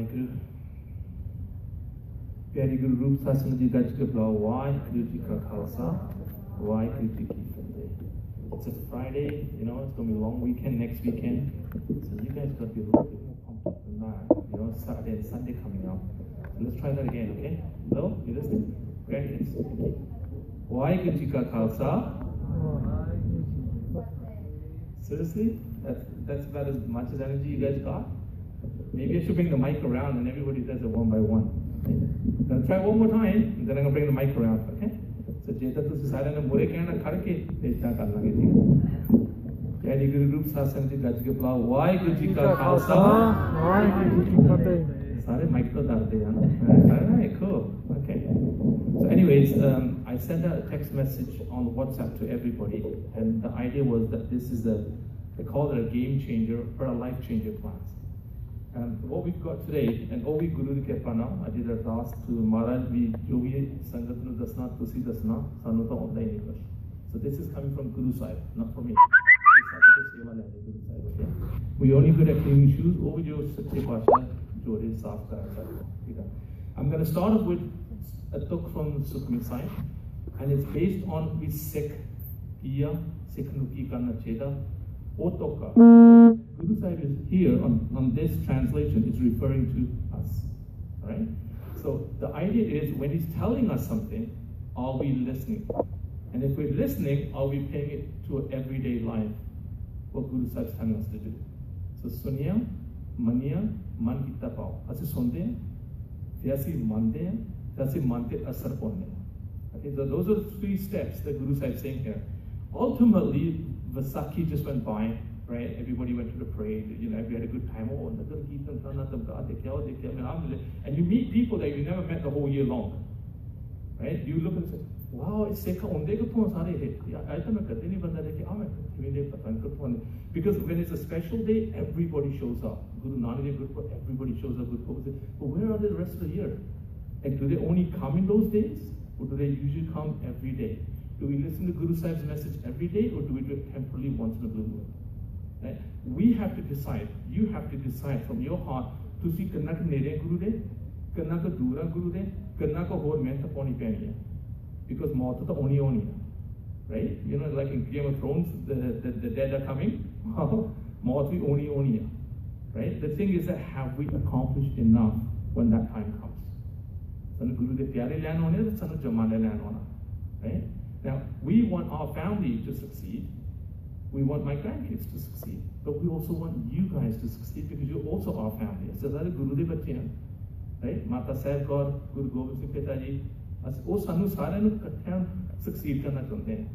Waheguru. Pyari Guru Roop Satsang Ji Gaj Ke Blau Waheguru Ji Ka Khalsa, Waheguru Ji Ki Fateh. It's a Friday, you know, it's going to be a long weekend next weekend. So you guys got to be a little bit more pumped up than that. You know, Saturday and Sunday coming up. So let's try that again, okay? Hello? You listening? Grandkids. Okay. Waheguru Ji Ka Khalsa. Seriously? That's about as much as energy you guys got? Maybe I should bring the mic around and everybody does it one by one. Okay? I'm going to try one more time, and then I'm going to bring the mic around, okay? So jeta tu sare ne mure kehna karke itna kar lange theek Pyari Guru Roop Satsang Ji Gaj Ke Blau Waheguru Ji Ka Khalsa Waheguru Ji Ki Fateh. Sare mic to dar de na. Alright, cool. Okay. So anyways, I sent out a text message on WhatsApp to everybody, and the idea was that this is they call it a game changer or a life changer class. And what we've got today, and all we Guru ke pana, I did a task to Maharaj vi jo bhi sangat nu dasna tusi dasna sanu ta aunda hi nahi kuch. So this is coming from Guru Sahib, not from me. We only good at cleaning shoes. Over jo sache pasha jode saaf kara. I'm going to start off with a tuk from Sukhmani Sahib, and it's based on we Sikh kiya, Sikh nu ki karna cheda. Guru Sahib is here on this translation is referring to us, right? So the idea is when he's telling us something, are we listening? And if we're listening, are we paying it to everyday life? What Guru Sahib is telling us to do. So Sunya, Mania, Man Kita Pao. Asi sunde, Fiasi Mande, Fiasi Mante Asar Ponne. Okay, so those are the 3 steps that Guru Sahib is saying here. Ultimately, Vasaki just went by, right? Everybody went to the parade, you know, we had a good time. Oh, and you meet people that you never met the whole year long, right? You look and say, wow, it's because when it's a special day, everybody shows up. Guru Nanak Gurmat, everybody shows up. But where are they the rest of the year? And do they only come in those days? Or do they usually come every day? Do we listen to Guru Sahib's message every day, or do we do it temporarily once in a blue moon? Right? We have to decide. You have to decide from your heart. Tusi karna ka nere Guru de, karna ka dura Guru de, karna ka hor mehta poni pani hai. Because maata ta oni hai, right? You know, like in Game of Thrones, the dead are coming. Maat bhi oni hai, right? The thing is that have we accomplished enough when that time comes? Sanu Guru de pyare lan hone, sanu jamane lan hona, right? Now, we want our family to succeed. We want my grandkids to succeed. But we also want you guys to succeed because you're also our family. So that's Guru de bacche hain, right? Maataa Sahib Gaur, Guru Gobind Singh Pitaji. Oh, sanu sare nu kathe succeed karna chahte hain,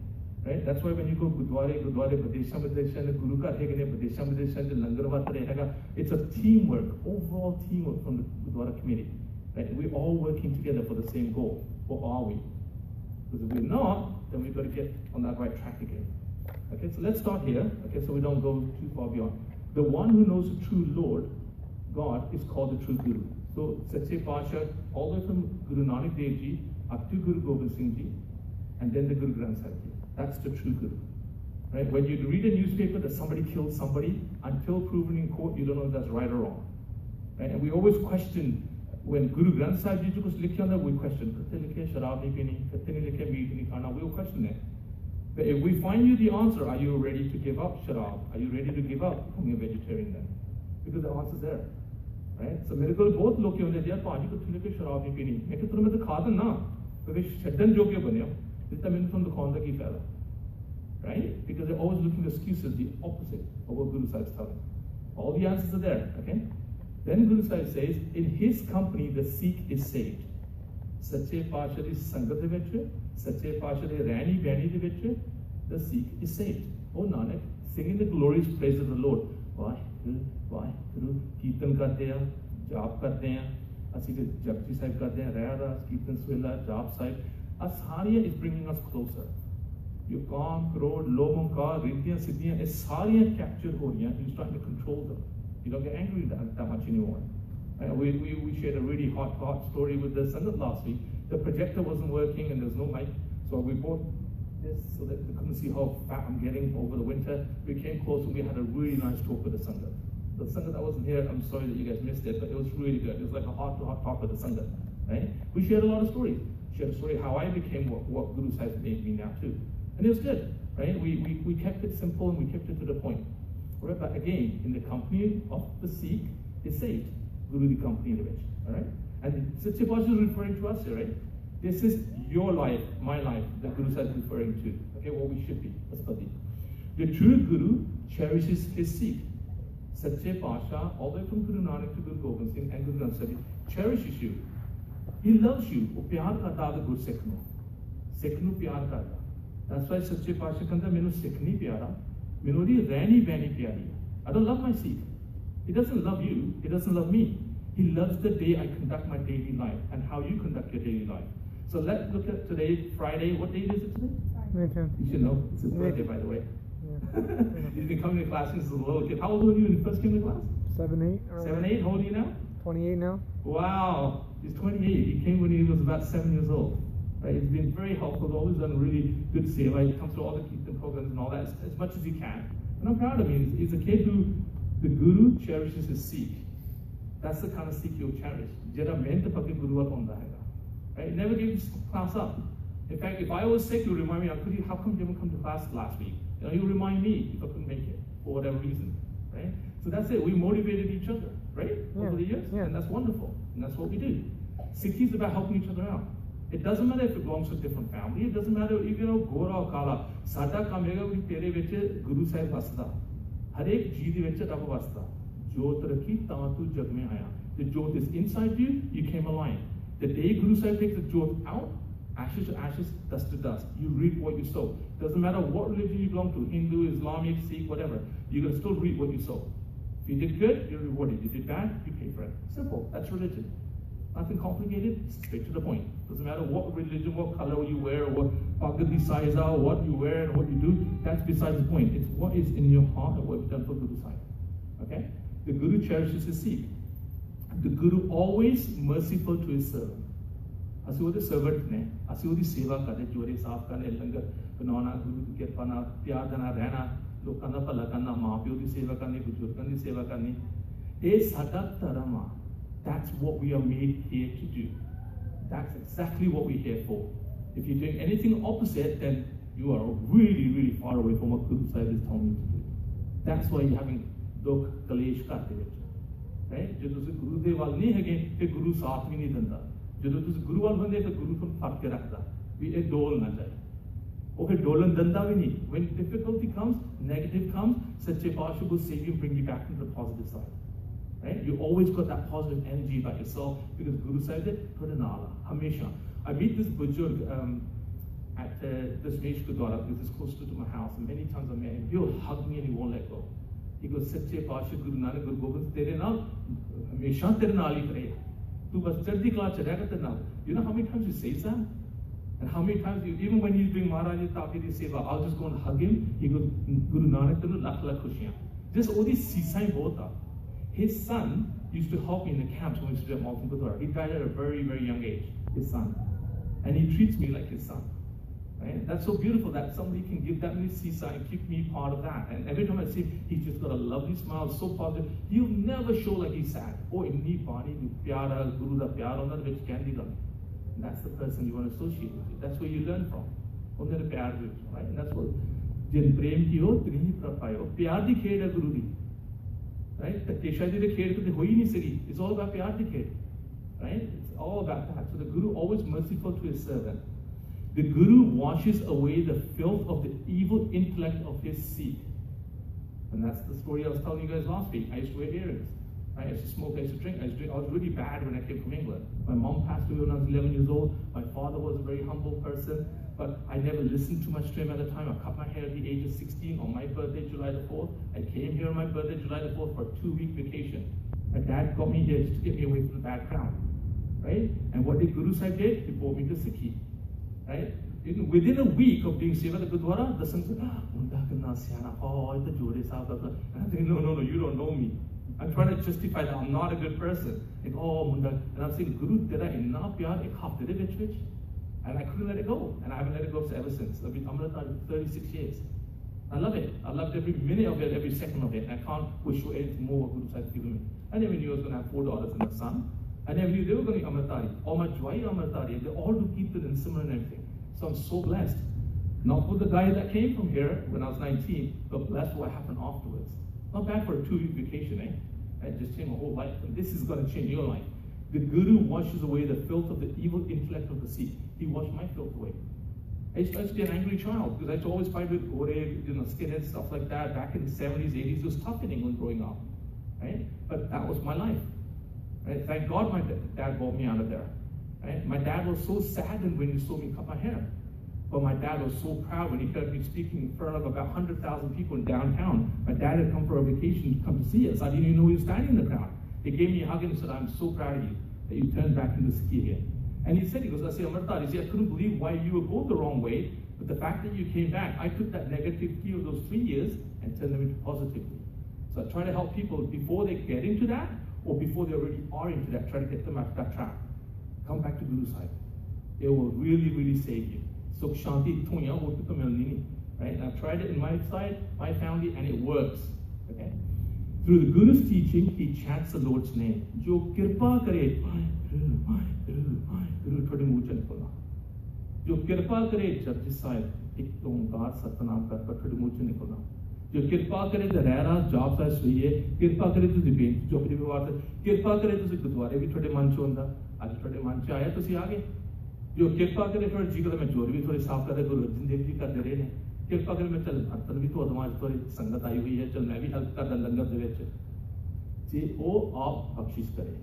right? That's why when you go Gurdwara, Badesha, Guru ka thekne, Badesha, langar vat rahega. It's a teamwork, overall teamwork from the Gurdwara committee, right? We're all working together for the same goal. Or are we? Because if we're not, then we've got to get on that right track again. Okay, so let's start here, okay, so we don't go too far beyond. The one who knows the true Lord, God, is called the true Guru. So, Sache Pasha, all the way from Guru Nanak Dev Ji up to Guru Gobind Singh Ji, and then the Guru Granth Sahib Ji. That's the true Guru. Right? When you read a newspaper that somebody killed somebody, until proven in court, you don't know if that's right or wrong. Right? And we always question. When Guru Granth Sahib Ji kuch likhe hunda, we question. Katte likhe sharab nahi pini, katte nahi likhe meat nahi khana, we will question it. But if we find you the answer, are you ready to give up sharab? Are you ready to give up becoming a vegetarian then? Because the answer's there, right? So mere kol bahut log ke hunde yaar paani katte likhe sharab nahi pini. Main keh tum to kha dan na, because shaddan jo ke bane ho, itna main tum khon da ki fayda, right? Because they're always looking for excuses, the opposite of what Guru Sahib is telling. All the answers are there, okay? Then Guru Sahib says, in his company the Sikh is saved. Sache Pasha di Sangat de vich, Sache Pasha di Rani Bani de vich, the Sikh is saved. Oh Nanak, singing the glorious praise of the Lord. Waheguru, Kirtan karte hain, Jaap karte hain, assi Japji Sahib karte hain, Rahaa-o, Kirtan Swela, Jaap Sahib. Asariya is bringing us closer. Your Kaam, Krod, Lobon Ka, Riddhiyan, Siddhiyan, Asariya captured ho rahi hain. He's trying to control them. You don't get angry that much anymore. We shared a really hot story with the Sangat last week. The projector wasn't working and there was no mic, so we bought this so that we couldn't see how fat I'm getting over the winter. We came close and we had a really nice talk with the Sangat. The Sangha that wasn't here, I'm sorry that you guys missed it, but it was really good. It was like a heart-to-heart talk with the Sangha, right? We shared a lot of stories. Shared a story how I became what Guru Sahib made me now too. And it was good, right? We kept it simple and we kept it to the point. Right? But again, in the company of the Sikh is saved. Guru the company of which, all right? And Sache Paatshah is referring to us here, right? This is your life, my life, that Guru Sahib is referring to. Okay, what we should be. The true Guru cherishes his Sikh. Sache Paatshah, all the way from Guru Nanak to Guru Gobind Singh and Guru Granth Sahib, cherishes you. He loves you. वो प्यार करता है गुरु सिख नू, सिख नू प्यार करता. That's why सच्चे पातशाह कहता मैनू सिख नहीं प्यारा, मैनू दी रहनी बहनी प्यारी. I don't love my Sikh. He doesn't love you. He doesn't love me. He loves the day I conduct my daily life and how you conduct your daily life. So let's look at today, Friday. What date is it today? May 10th. You should know. It's his birthday, by the way. Yeah. He's been coming to class since he was a little kid. How old were you when you first came to class? 7, 8. 7, 8. How old are you now? 28 now. Wow. He's 28. He came when he was about 7 years old. Right? He's been very helpful. Always done really good seva. He comes to all the Kirtan programs and all that as much as he can. And I'm proud of him. He's a kid who the Guru cherishes his Sikh. That's the kind of Sikh you'll cherish. Jera meant to pake Guru up. Right? Never gave his class up. In fact, if I was sick, he would remind me, how come you didn't come to class last week? You know, he would remind me if I couldn't make it for whatever reason. Right? So that's it. We motivated each other, right? Yeah. Over the years. Yeah. And that's wonderful. And that's what we do. Sikhi is about helping each other out. It doesn't matter if it belongs to a different family. It doesn't matter if you know Gora or Kala. Sada kamega we tere veche Guru Sahib vasda. Har ek jeev veche Rab vasda. Jot rakhi taan tu jag mein aaya. The jot is inside you. You came alive. The day Guru Sahib takes the jot out, ashes to ashes, dust to dust. You reap what you sow. Doesn't matter what religion you belong to, Hindu, Islamic, Sikh, whatever. You're gonna still reap what you sow. If you did good, you're rewarded. You did bad, you pay for it. Simple. That's religion. Nothing complicated, straight to the point. Doesn't matter what religion, what color you wear, or what pagadi size are, what you wear and what you do, that's besides the point. It's what is in your heart and what you've done for Guru Sahib. Okay? The Guru cherishes his Sikh. The Guru always merciful to his servant. ਅਸੀਂ ਉਹਦੇ servant ਨੇ, ਅਸੀਂ ਉਹਦੀ ਸੇਵਾ ਕਰਦੇ, ਜੋੜੇ ਸਾਫ਼ ਕਰਨੇ, ਲੰਗਰ ਬਣਾਉਣਾ, ਗੁਰੂ ਦੀ ਕਿਰਪਾ ਨਾਲ ਪਿਆਰ ਦੇ ਨਾਲ ਰਹਿਣਾ, ਲੋਕਾਂ ਦਾ ਭਲਾ ਕਰਨਾ, ਮਾਂ ਪਿਓ ਦੀ ਸੇਵਾ ਕਰਨੀ, ਬਜ਼ੁਰਗਾਂ ਦੀ ਸੇਵਾ ਕਰਨੀ. ਇਹ ਸਾਡਾ ਧਰਮ ਆ. That's what we are made here to do. That's exactly what we're here for. If you're doing anything opposite, then you are really, really far away from what Guru Sahib is telling you to do. That's why you're having dukh, kalesh ਕਰਦੇ ਵਿੱਚ. Right? ਜੇ ਤੁਸੀਂ ਗੁਰੂ ਦੇ ਵੱਲ ਨਹੀਂ ਹੈਗੇ, ਫਿਰ ਗੁਰੂ ਸਾਥ ਵੀ ਨਹੀਂ ਦਿੰਦਾ. ਜਦੋਂ ਤੁਸੀਂ ਗੁਰੂ ਵੱਲ ਹੁੰਦੇ ਤਾਂ ਗੁਰੂ ਤੁਹਾਨੂੰ ਫੜ ਕੇ ਰੱਖਦਾ ਵੀ ਇਹ ਡੋਲ ਨਾ ਜਾਏ. ਉਹ ਫਿਰ ਡੋਲਣ ਦਿੰਦਾ ਵੀ ਨਹੀਂ. When difficulty comes, negative comes, ਸੱਚੇ ਪਾਤਸ਼ਾਹ will save you and bring you back to the positive side. Right? You always got that positive energy about yourself because Guru said it, da-i-aalaa, hamesha. I meet this bujurg at this Gurdwara because it's closer to my house, and many times I met him. He'll hug me and he won't let go. He goes, Sache Paatshah Guru Nanak Guru Gobind tere naal hamesha tere naal hi karega. Tu bas chardi kala chadega tere naal. You know how many times he says that? And how many times, even when he's doing Maharaj Tapiri Seva, I'll just go and hug him. He goes, Guru Nanak tenu lakh lakh khushiyan. Just all these sisai bahut. His son used to help me in the camps when we used to do at Malton Gurdwara. He died at a very, very young age, his son. And he treats me like his son. Right? That's so beautiful that somebody can give that many sisa and keep me part of that. And every time I see him, he's just got a lovely smile, so positive. He'll never show like he's sad. Oh, inni bani, pyara, Guru da pyara, which can be done. And that's the person you want to associate with. That's where you learn from. Right? And that's what Jin Prem Kiyo, Trihi Prapayo. Pyar di kheda Guru di. Right? It's all about pyar di khed. Right? It's all about that. So the Guru always merciful to his servant. The Guru washes away the filth of the evil intellect of his Sikh. And that's the story I was telling you guys last week. I used to wear earrings. I used to smoke, I used to drink. I was really bad when I came from England. My mom passed away when I was 11 years old. My father was a very humble person, but I never listened too much to him at the time. I cut my hair at the age of 16 on my birthday, July the 4th. I came here on my birthday, July the 4th, for a 2-week vacation. My dad got me here just to get me away from the bad crowd. Right? And what did Guru Sahib did? He brought me to Sikhi. Right? Within a week of being Seva at the Gurdwara, the son said, oh, it's the Jode Sahib. And I think, no, you don't know me. I'm trying to justify that I'm not a good person. Like, oh, Munda. And I'm saying, Guru, tera inna pyar ek hafte de vich. And I couldn't let it go. And I haven't let it go ever since. I'm 36 years. I love it. I loved every minute of it, every second of it. I can't wish for anything more what Guru Sahib has given me. I never knew I was going to have 4 daughters and a son. I never knew they were going to be Amritari. All my Jwai Amritari. They all do Kirtan and Simran and everything. So I'm so blessed. Not for the guy that came from here when I was 19, but blessed for what happened afterwards. Not bad for a 2-week vacation, eh? It just changed my whole life. And this is going to change your life. The Guru washes away the filth of the evil intellect of the Sikh. He washed my filth away. I used to be an angry child because I used to always fight with gore, skinheads, stuff like that. Back in the 70s, 80s, it was tough in England growing up, right? But that was my life, right? Thank God my dad brought me out of there, right? My dad was so saddened when he saw me cut my hair. But my dad was so proud when he heard me speaking in front of about 100,000 people in downtown. My dad had come for a vacation to come to see us. I didn't even know he was standing in the crowd. He gave me a hug and said, I'm so proud of you that you turned back into Sikhi again. And he said, he goes, I say, Amritar, I couldn't believe why you would go the wrong way, but the fact that you came back, I took that negativity of those 3 years and turned them into positivity. So I try to help people before they get into that, or before they already are into that, try to get them out of that trap. Come back to Guru Sahib. It will really, really save you. Sukh Shanti Tunya, right? And I've tried it in my side, my family, and it works. Okay? Through the Guru's teaching, he chants the Lord's name. Jo kirpa kare, Guru thode muh ch nikalna. Jo kirpa kare, Jagdees Sahib, ek onkar satnam kar thode muh ch nikalna. Jo kirpa kare the rahaa job sa suiye, kirpa kare tu dibent jo apni vivar se, kirpa kare tu Gurdwara bhi thode man ch honda, aaj thode man ch aaya tusi aage. Jo kirpa kare thode jigala mein jor bhi thode saaf kare Guru Arjan Dev ji kar de rahe ne. Kirpa kare mein chal bhartan bhi to admaaj thode sangat aayi hui hai, chal main bhi help karda langar de vich. See, oh, aap bakshish kare.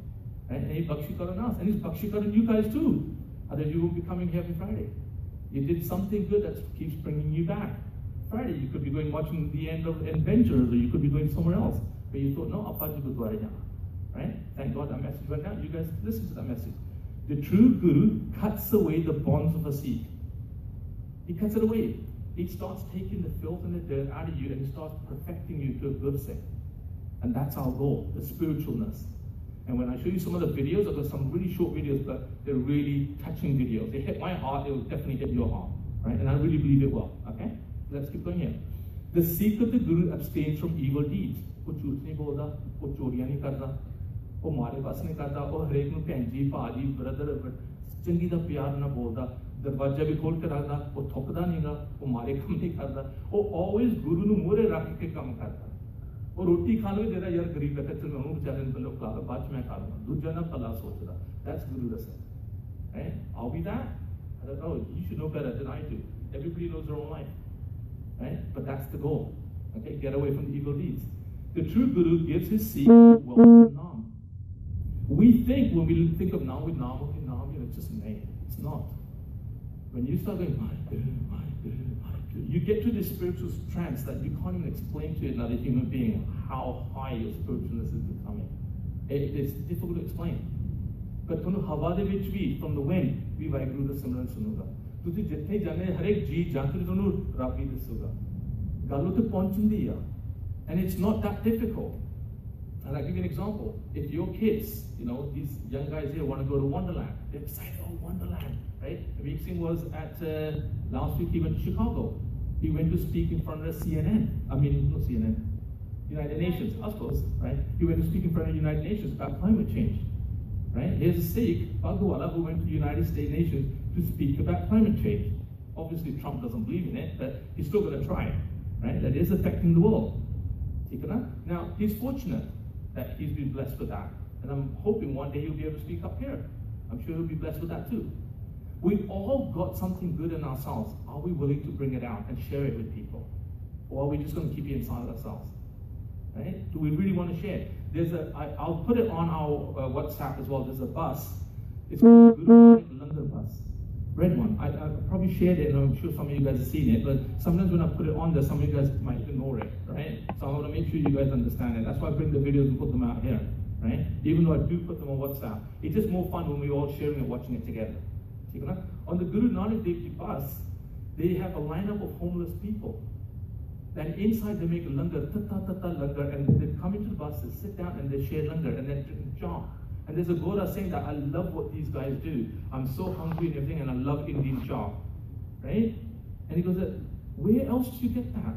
And he bakshi on us, and he's bakshi on you guys too. Otherwise you won't be coming here every Friday. You did something good that keeps bringing you back. Friday you could be going watching the end of Adventures, or you could be going somewhere else. But you thought, no, I'll pass Gurdwara now. Right? Thank God that message right now. You guys listen to that message. The true Guru cuts away the bonds of a Sikh. He cuts it away. He starts taking the filth and the dirt out of you, and he starts perfecting you to a good thing. And that's our goal, the spiritualness. And when I show you some of the videos, I've got some really short videos, but they're really touching videos. They hit my heart, they will definitely hit your heart, right? And I really believe it will, okay? Let's keep going here. The Sikh of the Guru abstains from evil deeds. Wo jhoot nahi bolda, wo choriyan nahi karda, wo mare bas nahi karda, wo harek nu bhenji, bhaji, brother, changi da pyar na bolda, darwaja bhi khol ke rakhda, wo thokda nahi ga, wo mare kam nahi karda, wo always Guru nu mure rakh ke kam karda. और रोटी खा लो जरा यार गरीब कहता चल मैं बेचारे ने लोग खा लो बाद में खा लूंगा दूसरा ना भला सोच रहा. That's Guru Rasa. Right? Are we that? I don't know. You should know better than I do. Everybody knows their own life. Right? But that's the goal. Okay? Get away from the evil deeds. The true Guru gives his Sikh wealth and Naam. We think when we think of Naam with Naam, okay, Naam, it's just a name. It's not. When you start going, you get to this spiritual trance that you can't even explain to another human being how high your spiritualness is becoming. It's difficult to explain. But from the hava de vich bhi, from the wind, we Waheguru da simran sunuga. Tusi jitne jane har ek jeet jantu tonu Rabbi dasuga. Galu te pahunchandi ya. And it's not that difficult. And I'll give you an example. If your kids, these young guys here want to go to Wonderland, they're excited, oh, Wonderland, right? Harmeet Singh was at, last week he went to Chicago. He went to speak in front of not CNN, United Nations, I suppose, right? He went to speak in front of the United Nations about climate change, right? Here's a Sikh, Bhagwala, who went to the United States Nations to speak about climate change. Obviously Trump doesn't believe in it, but he's still going to try, right? That is affecting the world. Now, he's fortunate that he's been blessed with that. And I'm hoping one day he'll be able to speak up here. I'm sure he'll be blessed with that too. We've all got something good in ourselves. Are we willing to bring it out and share it with people? Or are we just going to keep it inside ourselves? Right? Do we really want to share it? I'll put it on our WhatsApp as well. There's a bus. It's called Guru Langar bus. Red one. I probably shared it, and I'm sure some of you guys have seen it, but sometimes when I put it on there, some of you guys might ignore it, right? So I want to make sure you guys understand it. That's why I bring the videos and put them out here, right? Even though I do put them on WhatsApp. It's just more fun when we're all sharing and watching it together. On the Guru Nanak Dev Ji bus, they have a lineup of homeless people. And inside they make a langar, langar, and they come into the bus, they sit down and they share langar, and then jump. And there's a Gora saying that I love what these guys do. I'm so hungry and everything, and I love Indian chop, right? And he goes, where else do you get that?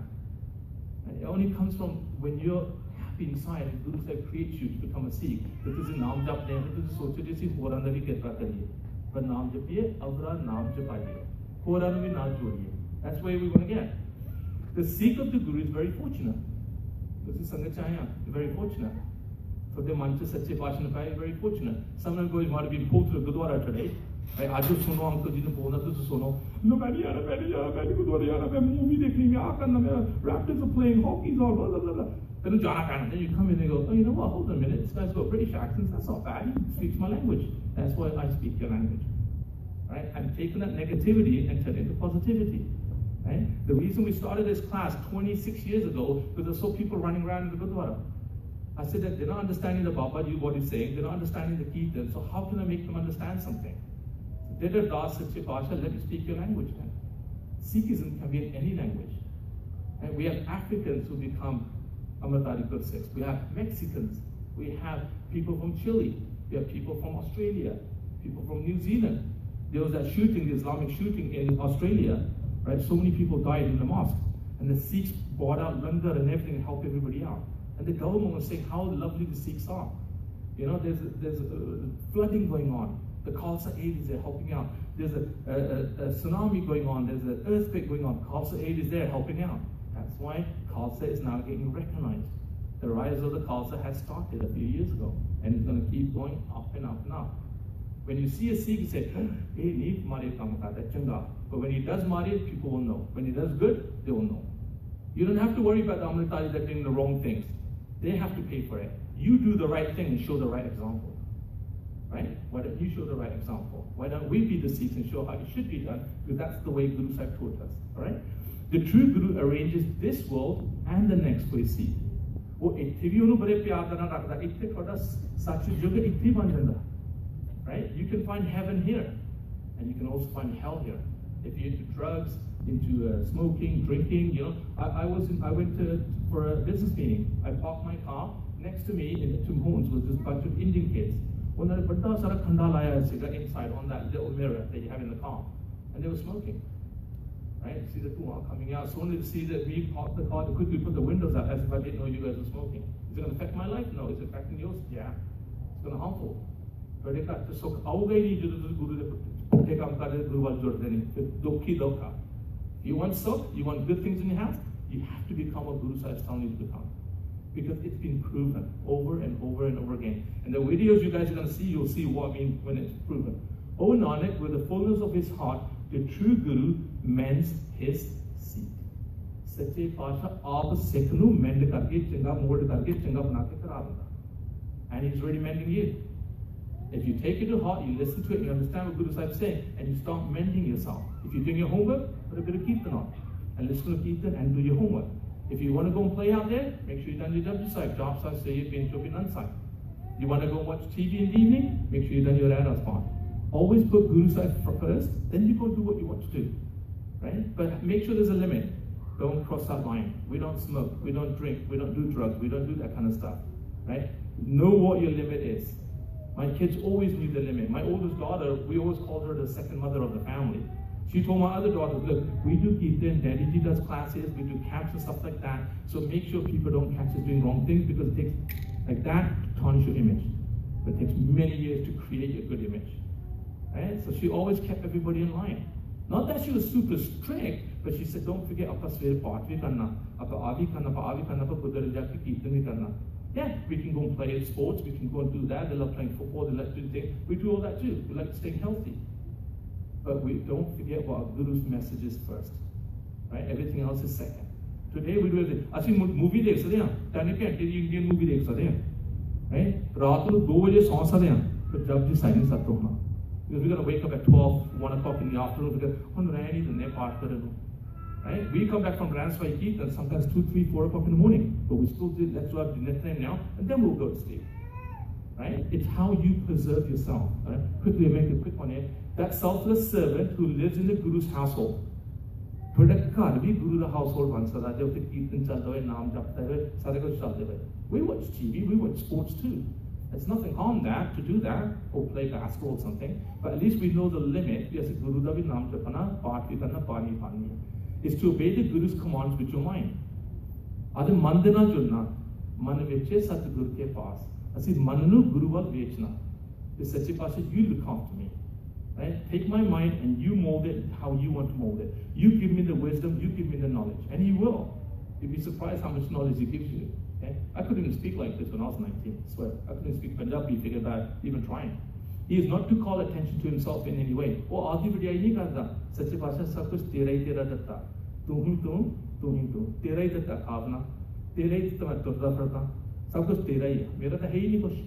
And it only comes from when you're happy inside and Guru Sahib creates you to become a Sikh. But this is naam jap de, this is soche jisi horan da bhi kirpa kariye. But naam japiye, avra naam japaiye. Horan bhi naam jodiye. That's where we want to get. The Sikh of the Guru is very fortunate. This is Sangat Chaya, very fortunate. So the mantra Sache Pashanapaya is very fortunate. Someone goes, might have been pulled to the Gurdwara today. I just suno uncle ji ne bolna to suno. No, main Gurdwara, main movie dekhni, main aa karna, main Raptors are playing hockey, all blah blah blah. Then you come in and go, oh, you know what? Hold on a minute. This guy's got British accents. That's not bad. He speaks my language. That's why I speak your language. Right? I'm taking that negativity and turning it into positivity. Right? The reason we started this class 26 years ago because I saw people running around in the Gurdwara. I said that they're not understanding the Baba, what he's saying, they're not understanding the Kirtan, so how can I make them understand something? So, let me speak your language then. Sikhism can be in any language. And we have Africans who become Amritari Gursikhs. We have Mexicans. We have people from Chile. We have people from Australia. People from New Zealand. There was that shooting, the Islamic shooting in Australia. Right? So many people died in the mosque. And the Sikhs bought out langar and everything and helped everybody out. And the government was saying how lovely the Sikhs are. You know, there's flooding going on. The Khalsa aid is there helping out. There's a tsunami going on. There's an earthquake going on. Khalsa aid is there helping out. That's why Khalsa is now getting recognized. The rise of the Khalsa has started a few years ago. And it's going to keep going up and up and up. When you see a Sikh, you say, hey, leave Mari Kamakata, Changa. But when he does Mari, people will know. When he does good, they will know. You don't have to worry about the Amritari that are doing the wrong things. They have to pay for it. You do the right thing and show the right example. Right? Why don't you show the right example? Why don't we be the Sikhs and show how it should be done? Because that's the way Guru Sahib taught us. Alright? The true Guru arranges this world and the next for his Sikh. Right? You can find heaven here. And you can also find hell here. If you're into drugs, into smoking, drinking, you know. I went for a business meeting. I parked my car. Next to me in the two homes was this bunch of Indian kids. Inside on that little mirror that you have in the car. And they were smoking. Right? See the puma coming out. So only to see that we parked the car to quickly put the windows up as if I didn't know you guys were smoking. Is it going to affect my life? No. Is it affecting yours? Yeah. It's going to harmful. But if that's so you want soak, you want good things in your house, you have to become what Guru Sahib is telling you to become. Because it's been proven over and over and over again. And the videos you guys are going to see, you'll see what I mean when it's proven. O Nanak, with the fullness of his heart, the true Guru mends his seat. Sache Pasha aap Sikh nu mend karke changa mold karke changa bana ke kara dega. And he's already mending you. If you take it to heart, you listen to it, you understand what Guru Sahib is saying, and you start mending yourself. If you're doing your homework, put a bit of Kirtan on. And listen to Kirtan and do your homework. If you want to go and play out there, make sure you've done your job side. Job side, say you've been to Side. You want to go watch TV in the evening, make sure you've done your Rahaa part. Always put Guru Sahib first, then you go do what you want to do. Right? But make sure there's a limit. Don't cross that line. We don't smoke, we don't drink, we don't do drugs, we don't do that kind of stuff. Right? Know what your limit is. My kids always knew the limit. My oldest daughter, we always called her the second mother of the family. She told my other daughters, look, we do Kirtan, Daddy Ji does classes, we do camps and stuff like that, so make sure people don't catch us doing wrong things because it takes, like that, to tarnish your image. But it takes many years to create a good image. Right? So she always kept everybody in line. Not that she was super strict, but she said, don't forget, apa svere paat bhi karna, apa aavi karna, apa Gurdwara ja ke Kirtan bhi karna. Yeah, we can go and play sports, we can go and do that. They love playing football, they like doing things. We do all that too. We like staying healthy. But we don't forget what our Guru's message is first. Right? Everything else is second. Today we do everything. I see movie dekh sakde hain. Tane ke Indian movie dekh sakde hain. Right? Raat nu 2 baje saw sakde hain. But jab ji silence aata hona. Because we're going to wake up at 12, 1 o'clock in the afternoon because hun rahe nahi dene paat kare lo. Right? We come back from Grand Swai Kirtan sometimes 2, 3, 4 o'clock in the morning. But we still do, let's do our dinner time now, and then we'll go to sleep. Right? It's how you preserve yourself. Right? Quickly, make a quick one here. That selfless servant who lives in the Guru's household. Guru household once. We watch TV, we watch sports too. There's nothing harm that to do that or play basketball or something. But at least we know the limit. Is to obey the Guru's commands with your mind. आदे मन दे नाल जुड़ना, मन वेचे सतगुरु के पास, असी मन नू गुरु वाल वेचना, ते सच्चे पातशाह you look after me, right? Take my mind and you mold it how you want to mold it. You give me the wisdom, you give me the knowledge, and He will. You'd be surprised how much knowledge He gives you. Okay? I couldn't even speak like this when I was 19, I swear. I couldn't speak Punjabi, figured out, even trying. He is not to call attention to Himself in any way. Oh, aadhi vadiyaai nahi karda. Sache paatshah sab kuch tera hi tera datta. Tu hi tu, tera hi datta khavna, tera hi datta main turda firda. Sab kuch tera hi hai. Mera ta hai hi nahi kuch.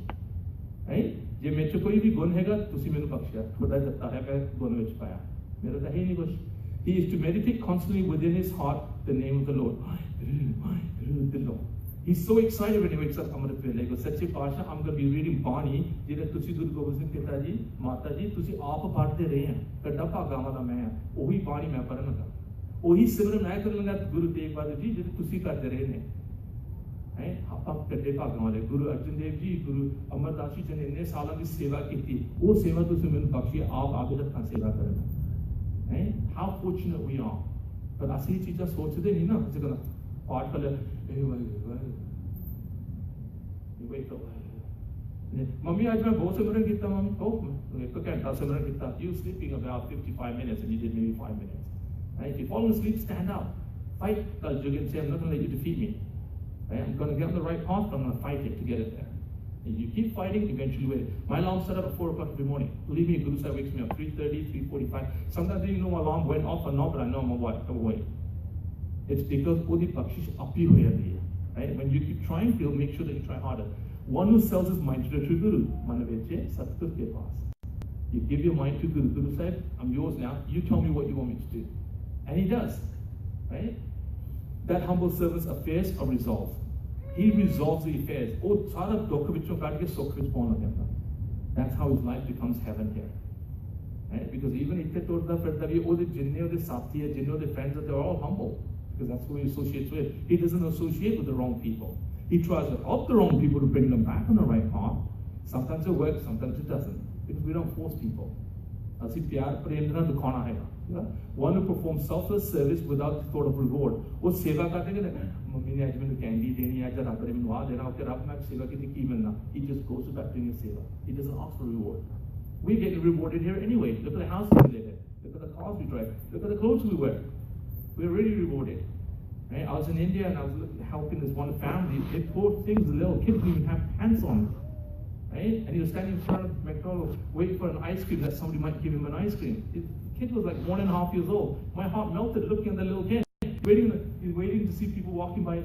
Right? Je mere ch koi bhi gun hega, tusi mainu bakshiya. Thoda datta hai main gun vich paya. Mera ta hai hi nahi kuch. He is to meditate constantly within his heart the name of the Lord. The Lord. He's so excited when he wakes up. I'm going to pray like Sache Pasha. I'm going to be reading Bani. Jira tusi Guru Gobind Singh Pitaji, Mataji, tusi aap padhte rahe hain. Kadda bhaga wala main hain. Ohi Bani main padhna langa. Ohi simran main karna langa. Guru Tegh Bahadur ji jira tusi karte rahe hain. Right? Aap kadde bhaga wale. Guru Arjan Dev ji, Guru Amar Das ji jane inne saalan ki seva kiti. Oh seva tusi mainu bakshiye. Aap aage tak seva karna. Right? How fortunate we are. But asli cheeza sochde nahi na. Kisi kana पाठ कर ले wake up mummy आज मैं बहुत सिमरन किया mummy को एक घंटा सिमरन किया you sleeping about 55 minutes and you did maybe 5 minutes right if you fall asleep stand up fight tell Jugan say I'm not going to let you defeat me right? I'm going to get on the right path but I'm going to fight it to get it there and you keep fighting eventually wait my alarm set up at 4 o'clock every morning believe me Guru Sahib wakes me up 3:30 3:45 sometimes I didn't know my alarm went off or not but I know I'm awake. It's because Odi Bakshish api hoya hai. Right? When you keep trying, he'll make sure that you try harder. One who sells his mind to the true Guru, Manaveche, Satgur ke paas. You give your mind to Guru. Guru said, I'm yours now. You tell me what you want me to do. And he does. Right? That humble servant's affairs are resolved. He resolves the affairs. Oh, sara dukh vichon kaad ke sukh vich pauna kehta. That's how his life becomes heaven here. Right? Because even itte torda firda bhi ode jinne ode sathi hai, jinne ode friends are all humble. Because that's who he associates with. He doesn't associate with the wrong people. He tries to help the wrong people to bring them back on the right path. Sometimes it works, sometimes it doesn't. Because we don't force people. One who performs selfless service without the thought of reward. वो सेवा करते हैं ना mummy ने आज मैंने candy देनी है आज रब ने मैंने वहाँ देना होकर रब मैं सेवा की की बनना. He just goes about doing his seva. He doesn't ask for reward. We're getting rewarded here anyway. Look at the house we live in. Look at the cars we drive. Look at the clothes we wear. We're really rewarded. Right? I was in India and I was helping this one family. They poor things, the little kid didn't even have pants on. Right? And he was standing in front of McDonald's waiting for an ice cream that somebody might give him an ice cream. The kid was like 1.5 years old. My heart melted looking at the little kid. He's waiting to see people walking by.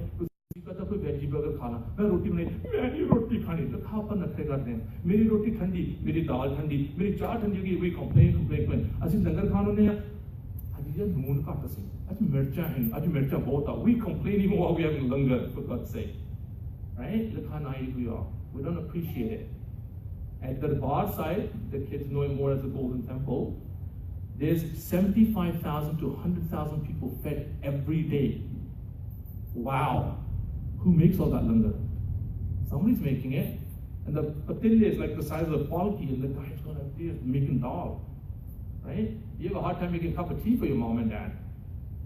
कहता कोई veggie burger खाना मैं रोटी बनाई मैंने रोटी खानी तो खा पर नखरे करते हैं मेरी रोटी ठंडी मेरी दाल ठंडी मेरी चाय ठंडी होगी वही कंप्लेन असि लंगर खानों ने आज ये नून घट सी आज मिर्चा है आज मिर्चा बहुत आ we complaining while we having langar for God's sake right look how naive we are we don't appreciate it at the Darbar side the kids know it more as the Golden Temple there's 75,000 to 100,000 people fed every day wow. Who makes all that langar? Somebody's making it. And the patilla is like the size of a palki, and the guy's going up there making dal. Right? You have a hard time making a cup of tea for your mom and dad.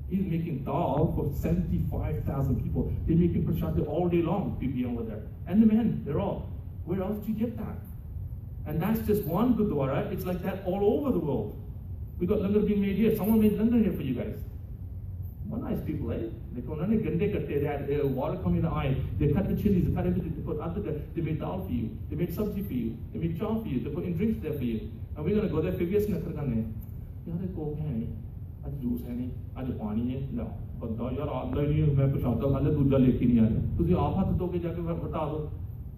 He's making dal for 75,000 people. They're making prashad all day long, people over there. And the men, they're all. Where else do you get that? And that's just one Gurdwara. It's like that all over the world. We got langar being made here. Someone made langar here for you guys. What nice people, eh? They had water coming in the eye. They cut the chilies, they cut everything. They put other. They made dal for you. They made sabji for you. They made chow for you. They put in drinks there for you. And we're gonna go there. Previous nakar karne. Yaar ek coke hai nahi. Aaj juice hai nahi. Aaj pani hai. No. Banda yaar aadla hi nahi. Main prashada kha le dooja leke nahi aa raha. Tusi aap hath doge jaake bata do.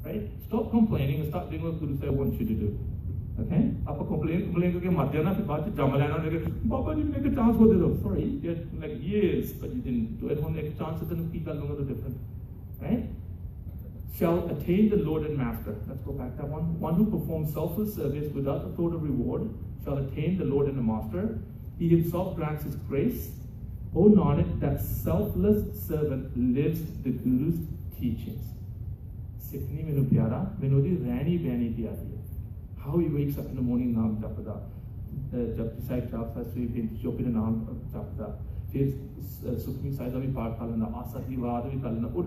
Right? Stop complaining and start doing what Guru Sahib wants you to do. Okay? आप complain करके मर जाना फिर बाद में जमा लेना लेके बाबा जी मेरे को chance को दे दो. Sorry, you had like years, but you didn't do it. हमने एक chance से तो क्या लूँगा तो different, right? Shall attain the Lord and Master. Let's go back that one. One who performs selfless service without the thought of reward shall attain the Lord and the Master. He himself grants his grace. O Nanak, that selfless servant lives the Guru's teachings. Sikhni menu pyara, menu di rani bani pyari. How he wakes up in the morning, naam japda. Jab Sahib Chapsa, so he been chopin naam japda. फिर सुखमी साहिब का भी पाठ कर लेना, आसा दी वाद भी कर लेना, वो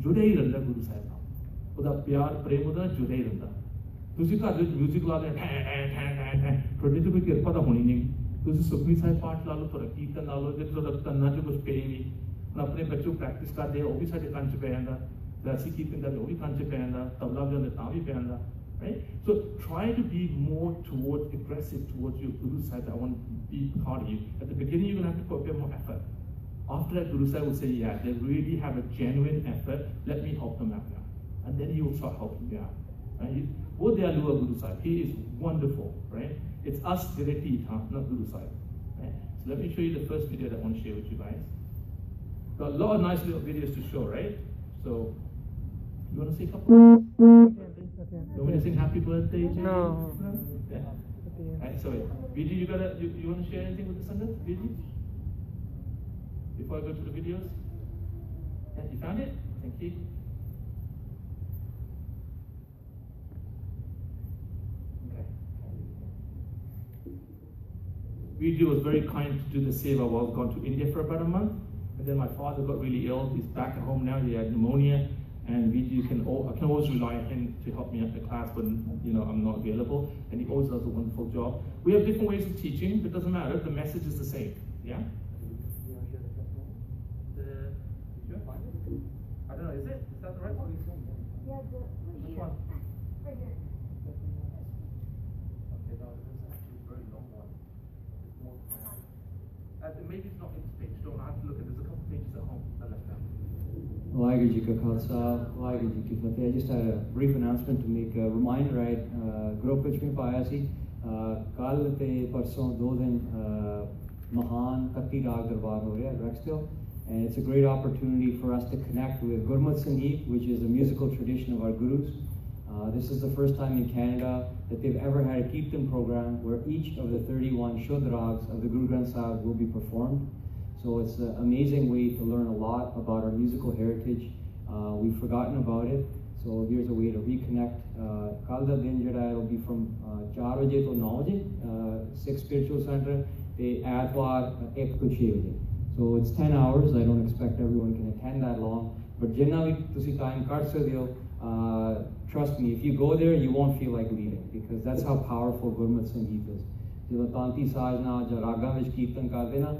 जुड़े ही रहता गुरु साहिब नाल, ਉਹਦਾ ਪਿਆਰ ਪ੍ਰੇਮ ਉਹਦਾ ਜੁੜਿਆ ਹੀ ਰਹਿੰਦਾ। ਤੁਸੀਂ ਘਰ ਵਿੱਚ ਮਿਊਜ਼ਿਕ ਲਾ ਦੇ ਠੈਂ ਠੈਂ ਠੈਂ ਠੈਂ ਠੈਂ, ਤੁਹਾਡੇ 'ਚ ਕੋਈ ਕਿਰਪਾ ਤਾਂ ਹੋਣੀ ਨਹੀਂ। ਤੁਸੀਂ ਸੁਖਮਨੀ ਸਾਹਿਬ ਪਾਠ ਲਾ ਲਓ, ਤੁਹਾਡਾ ਕੀਰਤਨ ਲਾ ਲਓ, ਜੇ ਤੁਹਾਡਾ ਕੰਨਾਂ 'ਚ ਕੁਛ ਪਏ ਵੀ, ਹੁਣ ਆਪਣੇ ਬੱਚੇ ਪ੍ਰੈਕਟਿਸ ਕਰਦੇ ਆ, ਉਹ ਵੀ ਸਾਡੇ ਕੰਨ 'ਚ ਪੈ ਜਾਂਦਾ, ਅਸੀਂ ਕੀਰਤਨ ਕਰਦੇ ਉਹ ਵੀ ਕੰਨ 'ਚ ਪੈ ਜਾਂਦਾ, ਤਬਲਾ ਵਜਾਉਂਦੇ ਤਾਂ ਵੀ ਪੈ ਜਾਂਦਾ, right? So try to be more towards aggressive towards your Guru Sahib. I want to be part of you. At the beginning, you're going to have to put a bit more effort. After that, Guru Sahib will say, yeah, they really have a genuine effort. Let me help them out now. And then he will start helping you out. Right? Wo de-aalaa Guru Sahib. He is wonderful, right? It's us directly, not Guru Sahib. Right? So let me show you the first video that I want to share with you guys. Got a lot of nice little videos to show, right? So, you want to say a couple? You want me to sing happy birthday, Jay? No. Yeah? Right, so Vijay, you want to share anything with the Sangat, Vijay? Before I go to the videos? Yeah, you found it? Thank you. Okay. Vijay was very kind to do the seva while I was gone to India for about a month. And then my father got really ill. He's back at home now. He had pneumonia. And Vijay I can always rely on him to help me at the class when I'm not available, and he always does a wonderful job. We have different ways of teaching, but it doesn't matter. The message is the same. Yeah. I don't know. Is that the right one? Yeah, Which one? right here. Okay, no, this is actually a very long one. It's more. Maybe it's not in this page. Don't have to look at. There's a couple pages at home I left out. Waheguru ji ka Khalsa, Waheguru ji ki Fateh. I just had a brief announcement to make a reminder, right? Group which me paaya si, kal te parson do din mahan katti raag darbar ho raha hai Rexdale, and it's a great opportunity for us to connect with Gurmat Sangeet, which is a musical tradition of our gurus. This is the first time in Canada that they've ever had a Kirtan program where each of the 31 Shuddh Rags of the Guru Granth Sahib will be performed. So it's an amazing way to learn a lot about our musical heritage. We've forgotten about it, so here's a way to reconnect. Kal da din jehda will be from 4 baje to 9 baje, Sikh Spiritual Center, te Aitwar 1 to 6 baje. So it's 10 hours. I don't expect everyone can attend that long, but jinna vi tusi time kar sakde ho, trust me, if you go there, you won't feel like leaving, because that's how powerful Gurmat Sangeet is. Jadon tanti saaj na ja raga vich kirtan karde na,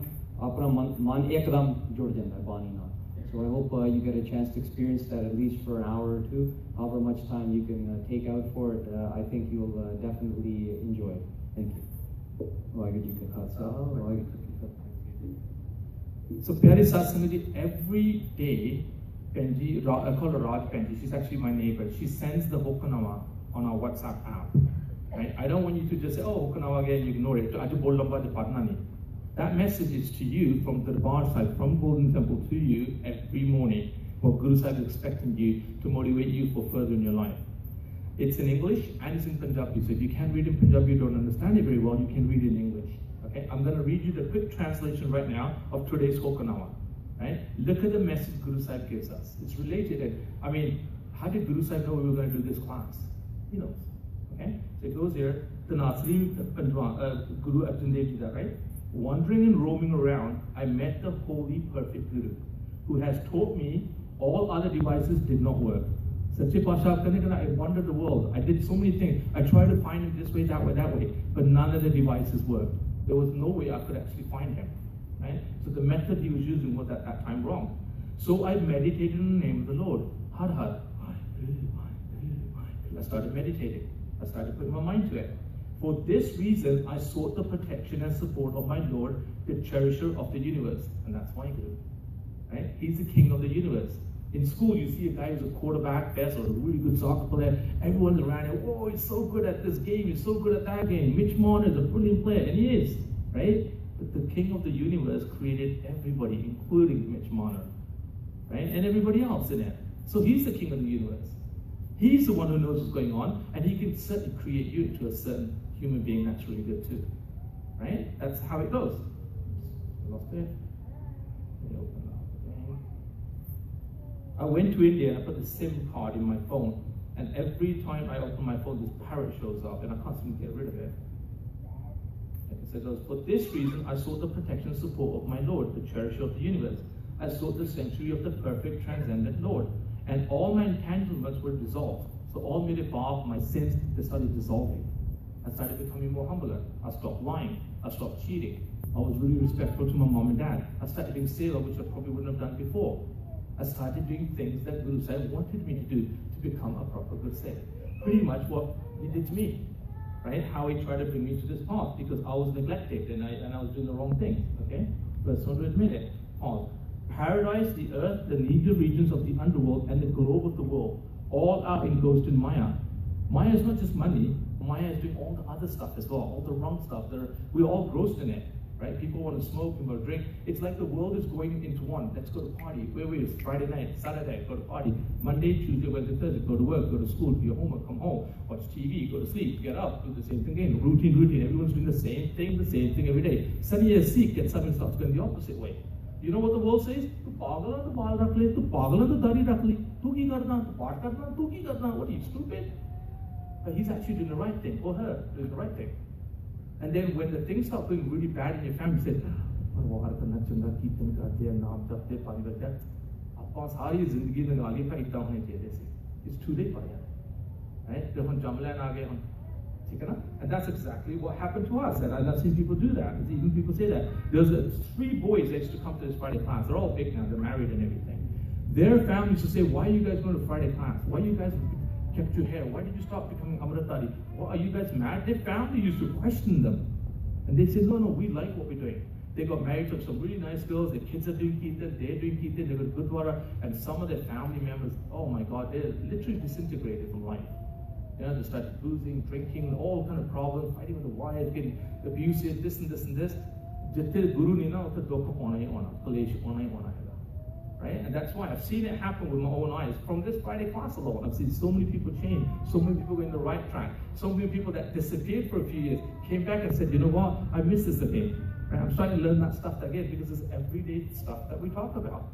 apna man ekdam jud janda hai bani naal. So I hope you get a chance to experience that at least for an hour or two, however much time you can take out for it. I think you'll definitely enjoy it. Thank you. Waheguru ji ka Khalsa, Waheguru ji ki Fateh. So Pyari Satsangaji, every day, Penji, I call her Raj Penji, she's actually my neighbor. She sends the Hokanawa on our WhatsApp app. Right? I don't want you to just say, oh, Hokanawa again, you ignore it. That message is to you from the Darbar side, from Golden Temple to you every morning. What Guru Sahib is expecting you to motivate you for further in your life. It's in English and it's in Punjabi. So if you can't read in Punjabi, you don't understand it very well, you can read it in English. Okay, I'm going to read you the quick translation right now of today's Hokanawa. Right? Look at the message Guru Sahib gives us. It's related. I mean, how did Guru Sahib know we were going to do this class? He knows. Okay, so it goes here. Tanasri Guru Arjan Dev Ji, right? Wandering and roaming around, I met the holy, perfect Guru, who has taught me all other devices did not work. Sache Pasha, I wandered the world. I did so many things. I tried to find him this way, that way, but none of the devices worked. There was no way I could actually find him. Right? So the method he was using was at that time wrong. So I meditated in the name of the Lord. Har Har. I started meditating. I started putting my mind to it. For this reason, I sought the protection and support of my Lord, the cherisher of the universe. And that's Waheguru. Right? He's the king of the universe. In school, you see a guy who's a quarterback, best, or a really good soccer player. Everyone's around him, oh, he's so good at this game, he's so good at that game. Mitch Marner is a brilliant player, and he is. Right? But the king of the universe created everybody, including Mitch Marner. Right? And everybody else in it. So he's the king of the universe. He's the one who knows what's going on, and he can certainly create you into a certain human being that's really good too. Right? That's how it goes. Lost it. I went to India and I put the SIM card in my phone, and every time I open my phone, this parrot shows up, and I can't seem to get rid of it. It says, for this reason I sought the protection and support of my Lord, the cherisher of the universe. I sought the sanctuary of the perfect transcendent Lord, and all my entanglements were dissolved. So all my sins, they started dissolving. I started becoming more humbler. I stopped lying. I stopped cheating. I was really respectful to my mom and dad. I started doing seva, which I probably wouldn't have done before. I started doing things that Guru Sahib wanted me to do to become a proper good Sikh. Pretty much what he did to me, right? How he tried to bring me to this path because I was neglected and I was doing the wrong things, okay? First one to admit it. Pause. Paradise, the earth, the needy regions of the underworld, and the globe of the world, all are engrossed in Maya. Maya is not just money. Maya is doing all the other stuff as well, all the wrong stuff. We're all grossed in it, right? People want to smoke, people want to drink. It's like the world is going into one. Let's go to party. Where we is Friday night, Saturday, go to party. Monday, Tuesday, Wednesday, Thursday, go to work, go to school, do your homework, come home, watch TV, go to sleep, get up, do the same thing again. Routine. Everyone's doing the same thing every day. Suddenly a Sikh gets up and starts going the opposite way. You know what the world says? Tu pagala tu baal rakh le, tu pagala tu dari rakh le, tu ki karna, tu paat karna, tu ki karna, what are you, stupid? But he's actually doing the right thing, or her doing the right thing. And then when the things start going really bad in your family, you say, it's too late, right? And that's exactly what happened to us. And I've seen people do that. Even people say that. There's 3 boys that used to come to this Friday class. They're all big now. They're married and everything. Their families used to say, why are you guys going to Friday class? Why you guys kept your hair? Why did you stop becoming Amritari? Well, are you guys mad? Their family used to question them. And they said, no, we like what we're doing. They got married to some really nice girls. Their kids are doing Kirtan. They're doing Kirtan. They go to Gurdwara. And some of their family members, oh my God, they're literally disintegrated from life. You know, they started boozing, drinking, all kind of problems, fighting with the wife, getting abusive, this and this and this. Right? And that's why I've seen it happen with my own eyes. From this Friday class alone, I've seen so many people change, so many people going the right track, so many people that disappeared for a few years, came back and said, you know what, I miss this again. Right? I'm starting to learn that stuff again because it's everyday stuff that we talk about.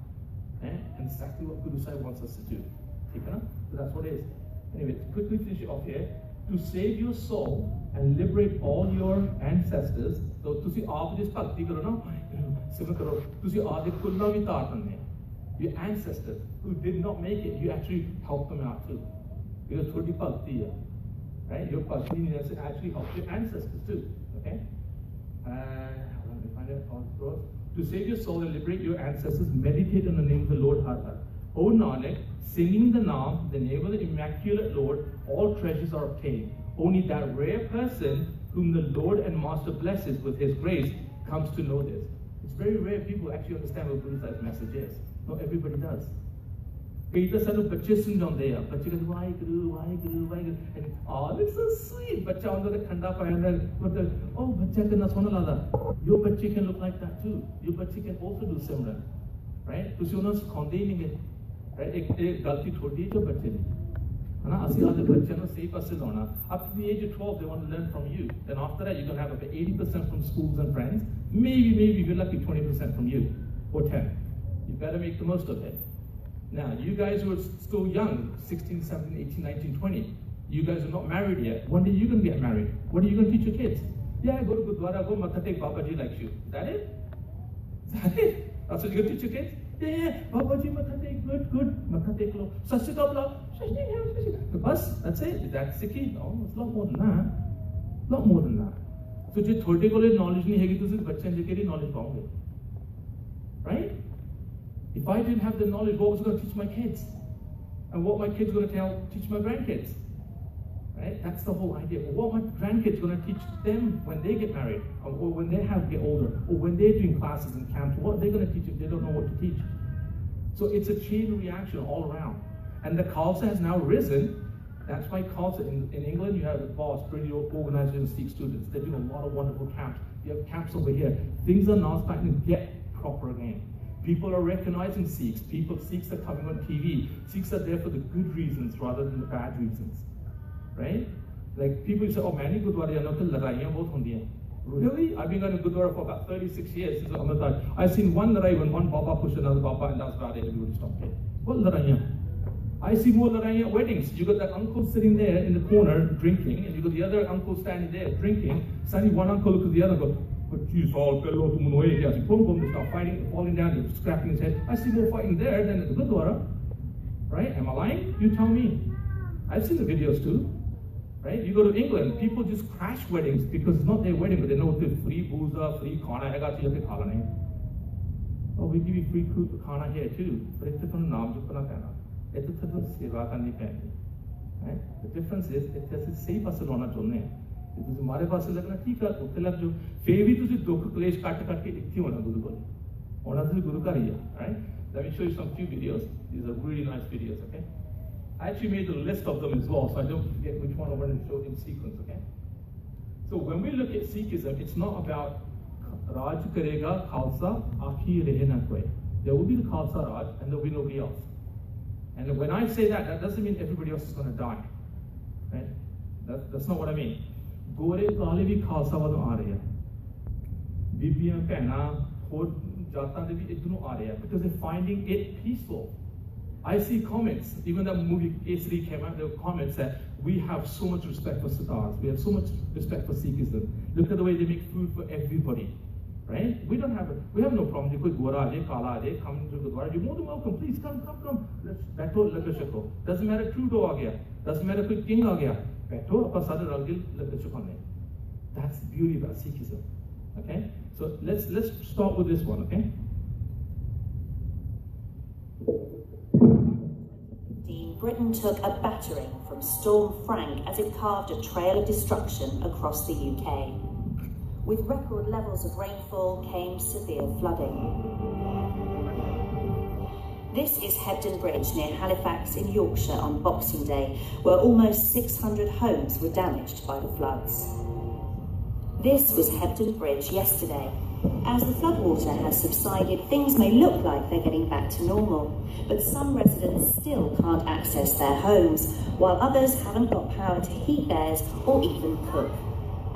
Right? And exactly what Guru Sahib wants us to do. So that's what it is. Anyway, to quickly finish it off here, to save your soul and liberate all your ancestors. So, tusi aap jis bhakti karo na, simran karo, tusi aade kulla vi taar karne. Your ancestors who did not make it, you actually help them out too. Because thodi bhakti hai, right? Your bhakti actually helps your ancestors too. Okay? Let me find it. To save your soul and liberate your ancestors, meditate on the name of the Lord Har Har. O Nanak, singing the Naam, the name of the Immaculate Lord, all treasures are obtained. Only that rare person whom the Lord and Master blesses with His grace comes to know this. It's very rare people actually understand what Guru Sahib's message is. Not everybody does. And oh, it's so sweet. Bacha under the khanda payanda. Oh, bacha can not lada. Your bacha can look like that too. Your bacha can also do similar. Right? To see us condemning. Right? एक गलती छोटी है जो बच्चे ने, है ना? असली वाले बच्चे ना सही पासे लाना. Up to the age of 12, they want to learn from you. Then after that, you're going to have about 80% from schools and friends. Maybe if you're lucky, 20% from you, or 10. You better make the most of it. Now, you guys who are still young, 16, 17, 18, 19, 20, you guys are not married yet. One day you're going to get married. What are you going to teach your kids? Yeah, go to Gurdwara, go matha tek, Babaji likes you. Is that it? Is that it? That's what you're going to teach your kids? Yeah, Babaji matha tek, good, matha tek lo. Sastikabla, bas, that's it. Is that Sikhi? No, it's a lot more than that. A lot more than that. So, जो थोड़े को लिए knowledge नहीं है कि तो सिर्फ बच्चे के लिए knowledge पाओगे, right? If I didn't have the knowledge, what was I going to teach my kids? And what my kids going to teach my grandkids? Right? That's the whole idea. What my grandkids going to teach them when they get married, or when they get older, or when they're doing classes and camps, what they're going to teach if they don't know what to teach? So it's a chain reaction all around. And the Khalsa has now risen. That's why Khalsa, in England, you have a boss, pretty organized Sikh students. They're doing a lot of wonderful camps. You have camps over here. Things are now starting to get proper again. People are recognizing Sikhs. Sikhs are coming on TV. Sikhs are there for the good reasons rather than the bad reasons. Right? Like people say, oh, many Gurdwara are really? I've been going to Gurdwara for about 36 years since I've seen one larai when one Baba pushed another Baba and that's about it. Everybody stopped it. What laraiyan? I see more at weddings. You got that uncle sitting there in the corner drinking, and you got the other uncle standing there drinking. Suddenly one uncle looks at the other and goes, but geez, all fellow to Munoe, boom, boom, they start fighting, falling down, they're scrapping his head. I see more fighting there than at the Gurdwara. Right? Am I lying? You tell me. I've seen the videos too. Right? You go to England, people just crash weddings because it's not their wedding, but they know the free booze, free khana hai, oh, we give you free khana here too, but it's not naam jupna pehna. It's not seva karni pehni. Right? The difference is, it's just safe as lona chulne. If you have a lagna, theek hai, utte lag jo. Fir bhi tusi dukh klesh kat ke ikthi hona guru kol. Hona to guru ka riya, right? Let me show you some few videos. These are really nice videos, okay? I actually made a list of them as well, so I don't forget which one I want to show in sequence, okay? So when we look at Sikhism, it's not about Raj Karega, Khalsa, Aki Rehna Koi. There will be the Khalsa Raj, and there will be nobody else. And when I say that, that doesn't mean everybody else is going to die, right? That's not what I mean. Gore Kale bhi Khalsa wadu aa rahe hain. Bibiyan, Pehna, Khod, Jatan de bhi idnu aa rahe hain because they're finding it peaceful. I see comments, even that movie A3 came out, there were comments that we have so much respect for Sadars, we have so much respect for Sikhism. Look at the way they make food for everybody, right? We have no problem. You could ka-ulaa, come to Gurdwara, you're more than welcome, please come. Let's beto lagar shako. Doesn't matter Trudeau aa gaya, doesn't matter koi king aa gaya. Beto apna sada ralgil lagar shakone. That's the beauty about Sikhism, okay? So let's start with this one, okay? Britain took a battering from Storm Frank as it carved a trail of destruction across the UK. With record levels of rainfall came severe flooding. This is Hebden Bridge near Halifax in Yorkshire on Boxing Day, where almost 600 homes were damaged by the floods. This was Hebden Bridge yesterday. As the floodwater has subsided, things may look like they're getting back to normal, but some residents still can't access their homes, while others haven't got power to heat theirs or even cook.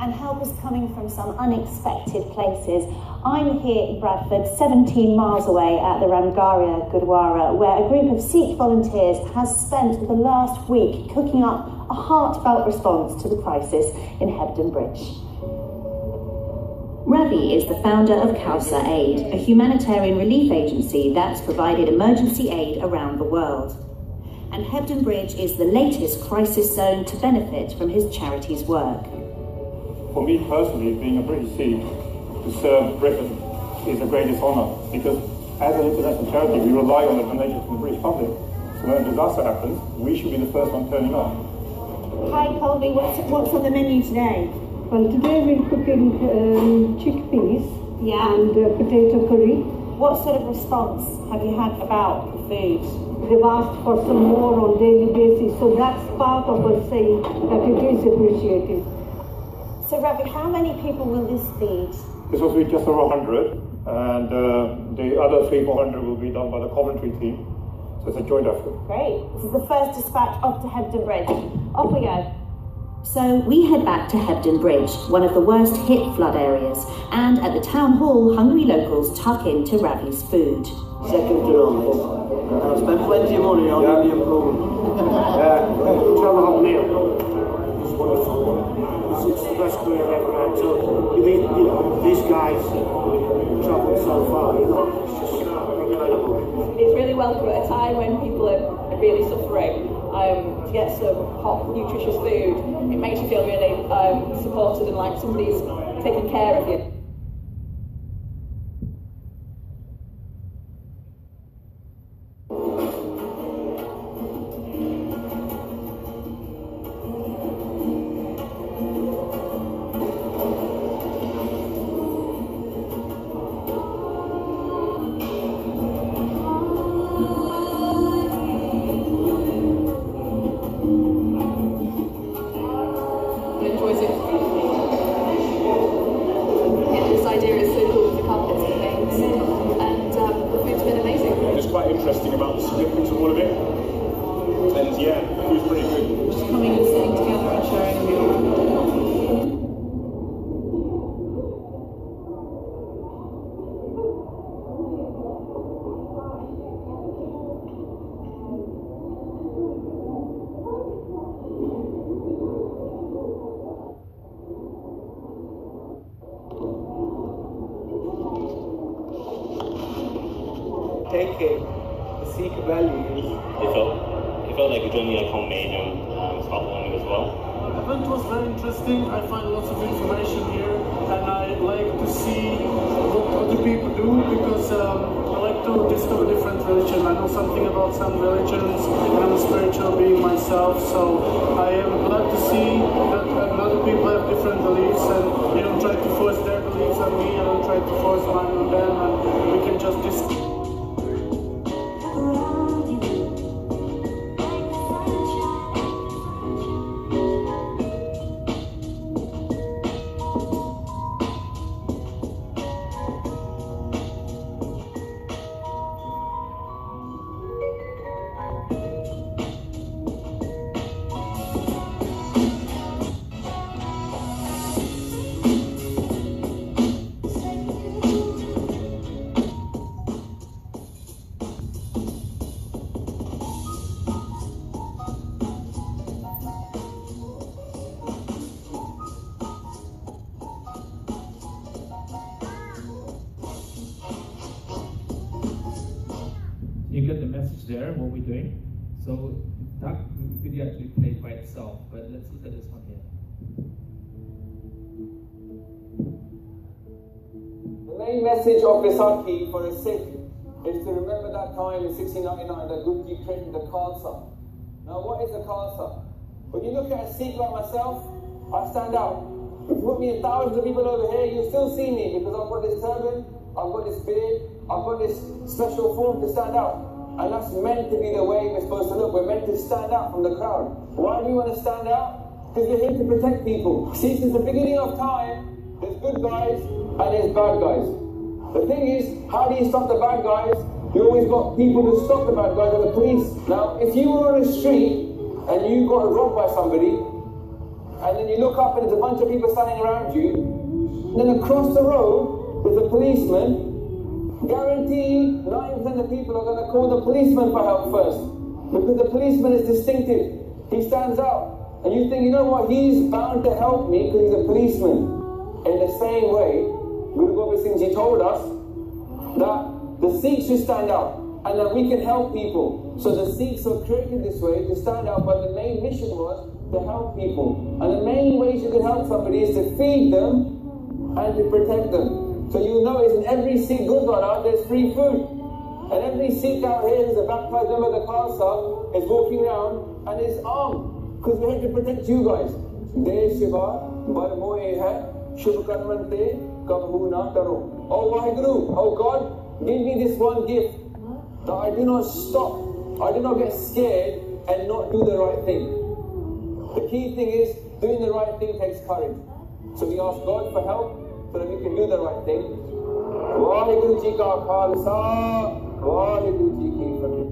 And help is coming from some unexpected places. I'm here in Bradford, 17 miles away at the Ramgarhia Gurdwara, where a group of Sikh volunteers has spent the last week cooking up a heartfelt response to the crisis in Hebden Bridge. Ravi is the founder of Khalsa Aid, a humanitarian relief agency that's provided emergency aid around the world. And Hebden Bridge is the latest crisis zone to benefit from his charity's work. For me personally, being a British Sikh, to serve Britain is the greatest honour, because as an international charity, we rely on the donations from the British public. So when a disaster happens, we should be the first one turning up. Hi Colby, what's on the menu today? Well, today we're cooking chickpeas and potato curry. What sort of response have you had about the food? They've asked for some more on daily basis, so that's part of us saying that it is appreciated. So Ravi, how many people will this feed? This will feed just over 100, and the other 300-400 will be done by the commentary team. So it's a joint effort. Great. This is the first dispatch off to Hebden Bridge. Off we go. So we head back to Hebden Bridge, one of the worst hit flood areas, and at the town hall, hungry locals tuck into Ravi's food. Second to none. I've spent plenty of money on Indian food. Travel home meal. It's wonderful. It's the best food I've ever had. So these guys travelled so far, it's just incredible. It's really welcome at a time when people are really suffering. To get some hot, nutritious food, it makes you feel really supported and like somebody's taking care of you. Interesting about the significance of all of it, and yeah, it was pretty good. Just coming and sitting together and sharing a meal. inculcate the Sikh values. It felt like a journey like homemade and it's heartwarming as well. The event was very interesting. I find lots of information here, and I like to see what other people do because I like to discover different religions. I know something about some religions, and I'm a spiritual being myself, so I am glad to see that other people have different beliefs, and you don't try to force their beliefs on me, I don't try to force mine on them, and we can just discuss. You get the message there, what we're doing. So that video actually played by itself, but let's look at this one here. The main message of Vaisakhi for a Sikh is to remember that time in 1699 that Guruji created the Khalsa. Now what is the Khalsa? When you look at a Sikh like myself, I stand out. If you put me in thousands of people over here, you'll still see me because I've got this turban, I've got this beard, I've got this special form to stand out. And that's meant to be the way we're supposed to look. We're meant to stand out from the crowd. Why do we want to stand out? Because we're here to protect people. See, since the beginning of time, there's good guys and there's bad guys. The thing is, how do you stop the bad guys? You always got people to stop the bad guys, or the police. Now, if you were on the street and you got robbed by somebody, and then you look up and there's a bunch of people standing around you, then across the road, there's a policeman. Guaranteed 90% of people are going to call the policeman for help first. Because the policeman is distinctive. He stands out. And you think, you know what, he's bound to help me because he's a policeman. In the same way, Guru Gobind Singh Ji told us that the Sikhs should stand out and that we can help people. So the Sikhs were created this way to stand out, but the main mission was to help people. And the main ways you can help somebody is to feed them and to protect them. So you notice in every Sikh Gurdwara there's free food. And every Sikh out here who's a baptized member of the Khalsa is walking around and is armed. Because we're here to protect you guys. De Shiva bar moe hai shubh karmante kabhu na taro. Oh Waheguru, oh God, give me this one gift. That I do not stop. I do not get scared and not do the right thing. The key thing is doing the right thing takes courage. So we ask God for help, so that we can do the right thing. Waheguru Ji ka Khalsa, Waheguru Ji ki Fateh.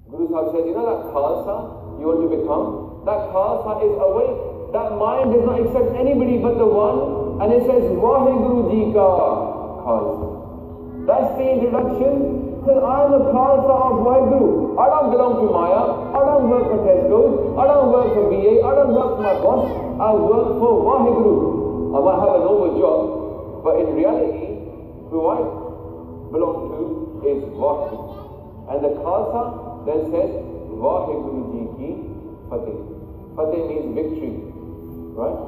Guru Sahib says, you know that Khalsa you want to become? That Khalsa is awake. That mind does not accept anybody but the one. And it says, Waheguru Ji ka Khalsa. That's the introduction. It says, I am the Khalsa of Waheguru. I don't belong to Maya. I don't work for Tesco's. I don't work for BA. I don't work for my boss. I work for Waheguru. I might have a normal job, but in reality, who I belong to is Waheguru. And the Khalsa then says, Waheguru Ji ki Fateh. Fateh means victory, right?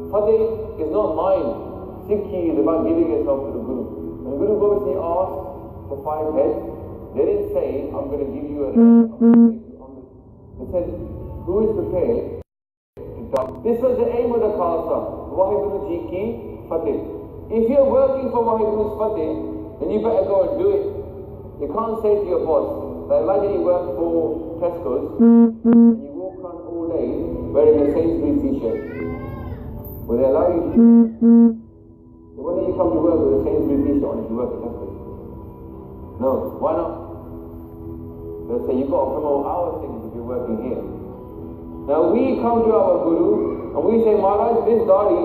Fateh is not mine. Sikhi is about giving yourself to the Guru. When Guru Gobind Singh asked for 5 heads, they didn't say, I'm going to give you a head. They said, who is prepared? This was the aim of the Khalsa, Waheguru Ji ki Fateh. If you're working for Waheguru's Fateh, then you better go and do it. You can't say to your boss, like imagine you work for Tesco's and you walk around all day wearing a Sainsbury's t-shirt. Will they allow you to do that? When do you come to work with a Sainsbury's t-shirt on if you work at Tesco's? No, why not? They'll say you've got to promote our things if you're working here. Now we come to our Guru and we say, Maharaj, this dadi,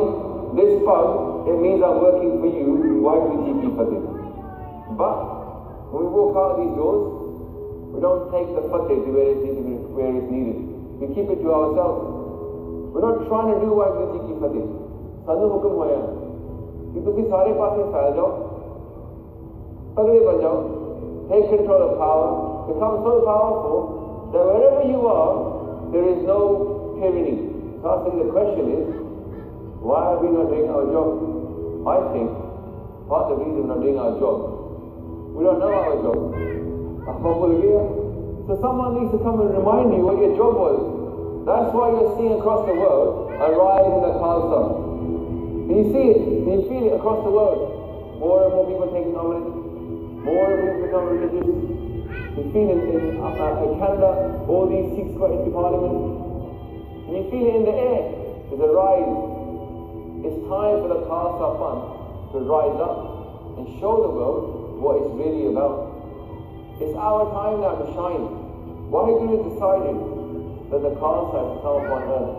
this pug, it means I'm working for you, Waheguru Ji ki Fateh. But when we walk out of these doors, we don't take the Fateh to where it's needed. We keep it to ourselves. We're not trying to do Waheguru Ji ki Fateh. Sanu hukum hoya कि तुसी सारे पासे फैल जाओ Pagade bajao, take control of power, become so powerful that wherever you are, there is no tyranny. So I think the question is, why are we not doing our job? I think part of the reason we're not doing our job, we don't know our job. So someone needs to come and remind you what your job was. That's why you're seeing across the world a rise in the Khalsa. Can you see it? Can you feel it across the world? More and more people taking omelette, more and more people become religious. You feel it in Canada, all these Sikhs got into parliament. And you feel it in the air. There's a rise. It's time for the Khalsa fund to rise up and show the world what it's really about. It's our time now to shine. Waheguru decided that the Khalsa has to come upon earth.